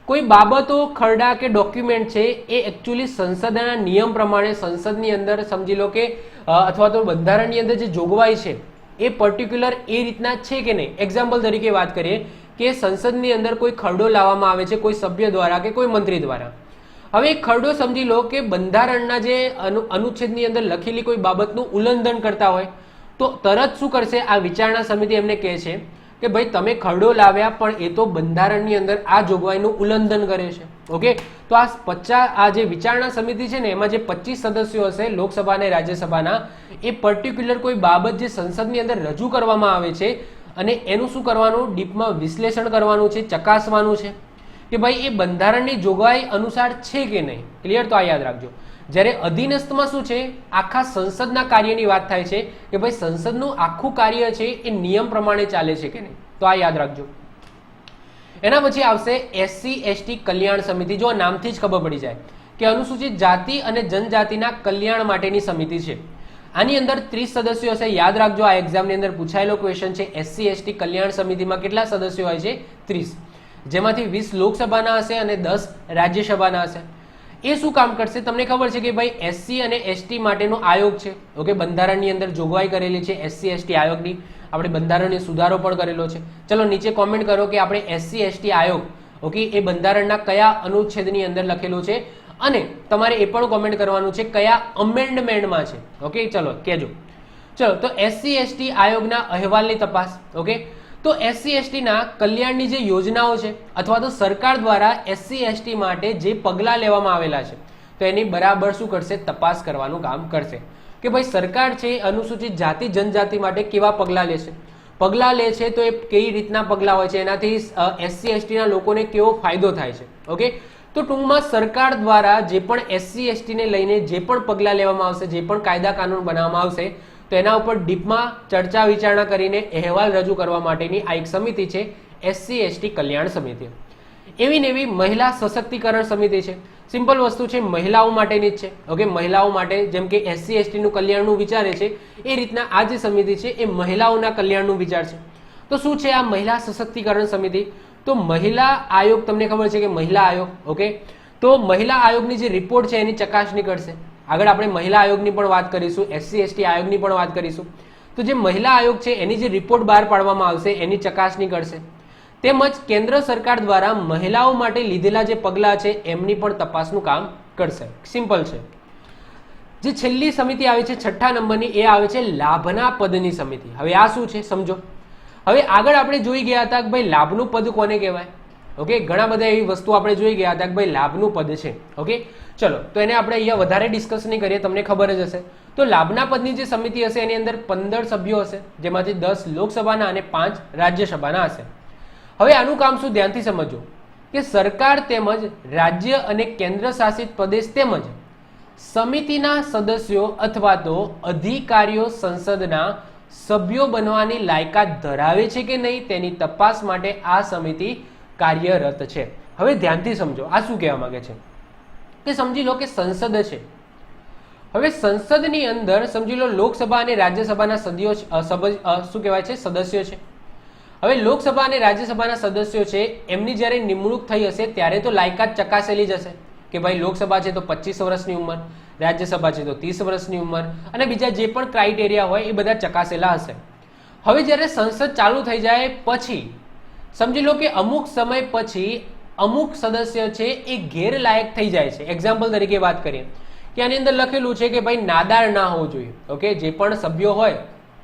કોઈ બાબતો, ખરડા કે ડોક્યુમેન્ટ છે એ એકચ્યુઅલી સંસદના નિયમ પ્રમાણે સંસદની અંદર સમજી લો કે અથવા તો બંધારણની અંદર જે જોગવાઈ છે એ પર્ટિક્યુલર એ રીતના છે કે નહીં. એક્ઝામ્પલ તરીકે વાત કરીએ કે સંસદની અંદર કોઈ ખરડો લાવવામાં આવે છે કોઈ સભ્ય દ્વારા કે કોઈ મંત્રી દ્વારા. હવે એક ખરડો સમજી લો કે બંધારણના જે અનુચ્છેદની અંદર લખેલી કોઈ બાબતનું ઉલ્લંઘન કરતા હોય તો તરત શું કરશે, આ વિચારણા સમિતિ એમને કહે છે કે ભાઈ તમે ખરડો લાવ્યા પણ એ તો બંધારણની અંદર આ જોગવાઈનું ઉલ્લંઘન કરે છે. ઓકે, તો આ જે વિચારણા સમિતિ છે ને એમાં જે 25 સદસ્યો હશે લોકસભા અને રાજ્યસભાના, એ પર્ટિક્યુલર કોઈ બાબત જે સંસદની અંદર રજૂ કરવામાં આવે છે અને એનું શું કરવાનું, ડીપમાં વિશ્લેષણ કરવાનું છે, ચકાસવાનું છે કે ભાઈ એ બંધારણની જોગવાઈ અનુસાર છે કે નહીં. ક્લિયર? તો આ યાદ રાખજો. જ્યારે અધીનસ્થમાં શું છે, આખા સંસદના કાર્યની વાત થાય છે કે ભાઈ સંસદનું આખું કાર્ય છે એ નિયમ પ્રમાણે ચાલે છે કે નહીં. તો આ યાદ રાખજો. એના પછી આવશે SC/ST કલ્યાણ સમિતિ. જો નામથી જ ખબર પડી જાય કે અનુસૂચિત જાતિ અને જનજાતિના કલ્યાણ માટેની સમિતિ છે. આની અંદર 30 સદસ્યો હશે. યાદ રાખજો, આ એક્ઝામની અંદર પૂછાયેલો ક્વેશ્ચન છે. SC/ST કલ્યાણ સમિતિમાં કેટલા સદસ્યો હોય છે? 30, જેમાંથી 20 લોકસભાના હશે અને 10 રાજ્યસભાના હશે. એ શું કામ કરશે તમને ખબર છે કે ભાઈ SC અને ST માટેનો આયોગ છે. ઓકે, બંધારણની અંદર જોગવાઈ કરેલી છે SC/ST આયોગની. આપણે બંધારણીય સુધારો પણ કરેલો છે. ચલો નીચે કોમેન્ટ કરો કે આપણે SC/ST આયોગ, ઓકે, એ બંધારણના કયા અનુચ્છેદની અંદર લખેલું છે અને તમારે એ પણ કોમેન્ટ કરવાનું છે કયા અમેન્ડમેન્ટમાં છે. ઓકે, ચલો કહેજો. ચલો, તો SC/ST આયોગના અહેવાલની તપાસ. ઓકે, તો SC/ST ના કલ્યાણની જે યોજનાઓ છે અથવા તો સરકાર દ્વારા SC/ST માટે જે પગલાં લેવામાં આવેલા છે તો એની બરાબર શું કરશે, તપાસ કરવાનું કામ કરશે કે ભાઈ સરકાર છે અનુસૂચિત જાતિ જનજાતિ માટે કેવા પગલાં લેશે, પગલાં લે છે તો એ કઈ રીતના પગલાં હોય છે, એનાથી SC/ST ના લોકોને કેવો ફાયદો થાય છે. ઓકે, તો ટૂંકમાં સરકાર દ્વારા જે પણ SC/ST ને લઈને જે પણ પગલાં લેવામાં આવશે, જે પણ કાયદા કાનૂન બનાવવામાં આવશે તો એના ઉપર ડીપમાં ચર્ચા વિચારણા કરીને અહેવાલ રજૂ કરવા માટેની આ એક સમિતિ છે SC/ST કલ્યાણ સમિતિ. એવી ને એવી મહિલા સશક્તિકરણ સમિતિ છે. સિમ્પલ વસ્તુ છે, મહિલાઓ માટેની જ છે. ઓકે, મહિલાઓ માટે જેમ કે SC/ST નું કલ્યાણનું વિચારે છે એ રીતના આ જે સમિતિ છે એ મહિલાઓના કલ્યાણનું વિચાર છે. તો શું છે આ મહિલા સશક્તિકરણ સમિતિ? તો મહિલા આયોગ, તમને ખબર છે કે મહિલા આયોગ, ઓકે, તો મહિલા આયોગની જે રિપોર્ટ છે એની ચકાસણી કરશે. આગળ આપણે મહિલા આયોગની પણ વાત કરીશું, SC/ST આયોગની પણ વાત કરીશું. તો જે મહિલા આયોગ છે એની જે રિપોર્ટ બહાર પાડવામાં આવશે એની ચકાસણી કરશે. તેમજ કેન્દ્ર સરકાર દ્વારા મહિલાઓ માટે લીધેલા જે પગલાં છે એમની પણ તપાસનું કામ કરશે. સિમ્પલ છે. જે છેલ્લી સમિતિ આવે છે 6થા નંબરની, એ આવે છે લાભના પદની સમિતિ. હવે આ શું છે સમજો. હવે આગળ આપણે જોઈ ગયા હતા કે ભાઈ લાભનું પદ કોને કહેવાય. ઓકે, ઘણા બધા એવી વસ્તુ આપણે જોઈ ગયા હતા કે ભાઈ લાભનું પદ છે. ઓકે, ચલો તો એને આપણે અહીંયા વધારે ડિસ્કસ નહીં કરીએ, તમને ખબર જ હશે. તો લાભના પદની જે સમિતિ હશે એની અંદર 15 સભ્યો હશે, જેમાંથી 10 લોકસભાના અને 5 રાજ્યસભાના હશે. હવે આનું કામ શું, ધ્યાનથી સમજો કે સરકાર તેમજ રાજ્ય અને કેન્દ્ર શાસિત પ્રદેશ તેમજ સમિતિના સદસ્યો અથવા તો અધિકારીઓ સંસદના સભ્યો બનવાની લાયકાત ધરાવે છે કે નહીં તેની તપાસ માટે આ સમિતિ કાર્યરત છે. હવે ધ્યાનથી સમજો આ શું કહેવા માંગે છે કે સમજી લો કે સંસદ છે. હવે સંસદની અંદર સમજી લો લોકસભા અને રાજ્યસભાના સભ્યો શું કહેવાય છે, સદસ્યો છે. હવે લોકસભા અને રાજ્યસભાના સદસ્યો છે એમની જ્યારે નિમણૂક થઈ હશે ત્યારે તો લાયકાત ચકાસેલી જ હશે કે ભાઈ લોકસભા છે તો 25 વર્ષની ઉંમર, રાજ્યસભા છે તો 30 વર્ષની ઉંમર અને બીજા જે પણ ક્રાઇટેરિયા હોય એ બધા ચકાસેલા હશે. હવે જ્યારે સંસદ ચાલુ થઈ જાય પછી સમજી લો કે અમુક સમય પછી અમુક સદસ્ય છે એ ગેરલાયક થઈ જાય છે. એક્ઝામ્પલ તરીકે વાત કરીએ કે આની અંદર લખેલું છે કે ભાઈ નાદાર ના હોવું જોઈએ. ઓકે, જે પણ સભ્યો હોય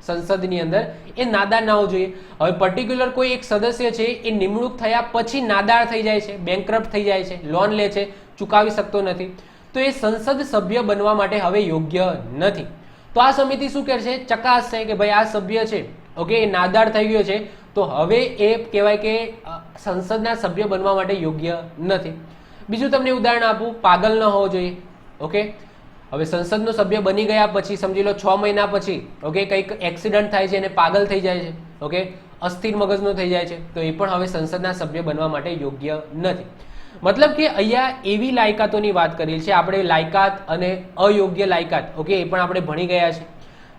સંસદની અંદર એ નાદાર ના હોવું જોઈએ. હવે પર્ટિક્યુલર કોઈ એક સદસ્ય છે એ નિમણૂક થયા પછી નાદાર થઈ જાય છે, બેંકરપ્ટ થઈ જાય છે, લોન લે છે, ચૂકવી શકતો નથી, તો એ સંસદ સભ્ય બનવા માટે હવે યોગ્ય નથી. તો આ સમિતિ શું કરશે, ચકાસશે કે ભાઈ આ સભ્ય છે ઓકે એ નાદાર થઈ ગયો છે તો હવે એ કહેવાય કે સંસદના સભ્ય બનવા માટે યોગ્ય નથી. બીજું તમને ઉદાહરણ આપું, પાગલ ન હોવો જોઈએ. ઓકે, હવે સંસદનો સભ્ય બની ગયા પછી સમજી લો 6 મહિના પછી ઓકે કંઈક એક્સિડન્ટ થાય છે અને પાગલ થઈ જાય છે, ઓકે અસ્થિર મગજનો થઈ જાય છે, તો એ પણ હવે સંસદના સભ્ય બનવા માટે યોગ્ય નથી. મતલબ કે અહીંયા એવી લાયકાતોની વાત કરી છે આપણે, લાયકાત અને અયોગ્ય લાયકાત ઓકે એ પણ આપણે ભણી ગયા છે.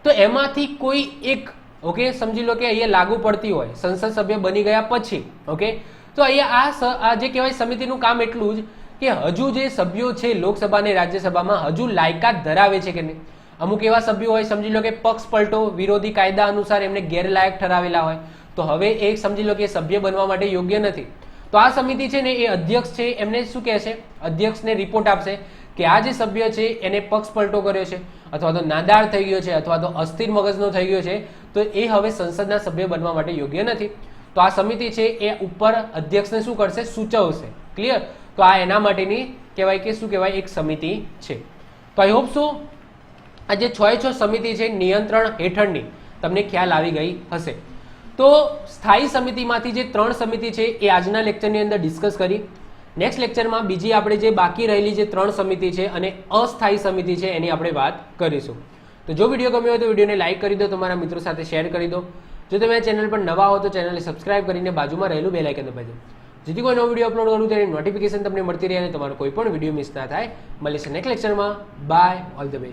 તો એમાંથી કોઈ એક ઓકે સમજી લો કે અહીંયા લાગુ પડતી હોય સંસદ સભ્ય બની ગયા પછી ઓકે, તો અહીંયા આ જે કહેવાય સમિતિનું કામ એટલું જ કે હજુ જે સભ્યો છે લોકસભા અને રાજ્યસભામાં હજુ લાયકાત ધરાવે છે કે નહીં. અમુક એવા સભ્યો હોય સમજી લો કે પક્ષ પલટો વિરોધી કાયદા અનુસાર એમને ગેરલાયક ઠરાવેલા હોય, તો હવે એ સમજી લો કે સભ્ય બનવા માટે યોગ્ય નથી. તો આ સમિતિ છે ને એ અધ્યક્ષ છે એમને શું કહેશે, અધ્યક્ષને રિપોર્ટ આપશે કે આ જે સભ્ય છે એને પક્ષ પલટો કર્યો છે અથવા તો નાદાર થઈ ગયો છે અથવા તો અસ્થિર મગજનો થઈ ગયો છે, તો એ હવે સંસદના સભ્ય બનવા માટે યોગ્ય નથી. તો આ સમિતિ છે એ ઉપર અધ્યક્ષને શું કરશે, સૂચવશે. ક્લિયર? તો આ એના માટેની કહેવાય કે શું કહેવાય એક સમિતિ છે. તો આઈ હોપ સો આ જે 6 સમિતિ છે નિયંત્રણ હેઠળની તમને ખ્યાલ આવી ગઈ હશે. તો સ્થાયી સમિતિમાંથી જે 3 સમિતિ છે એ આજના લેક્ચરની અંદર ડિસ્કસ કરી. નેક્સ્ટ લેક્ચરમાં બીજી આપણે જે બાકી રહેલી જે 3 સમિતિ છે અને અસ્થાયી સમિતિ છે એની આપણે વાત કરીશું. તો જો વિડીયો ગમ્યો હોય તો વિડીયોને લાઇક કરી દો, તમારા મિત્રો સાથે શેર કરી દો. જો તમે આ ચેનલ પર નવા હો તો ચેનલને સબસ્ક્રાઇબ કરીને બાજુમાં રહેલું બેલ આઇકન દબાવી દો, જેથી કોઈ નવો વિડીયો અપલોડ કરું તેની નોટિફિકેશન તમને મળતી રહે અને તમારો કોઈ પણ વિડીયો મિસ ના થાય. મળીશું નેક્સ્ટ લેક્ચરમાં. Bye, all the best.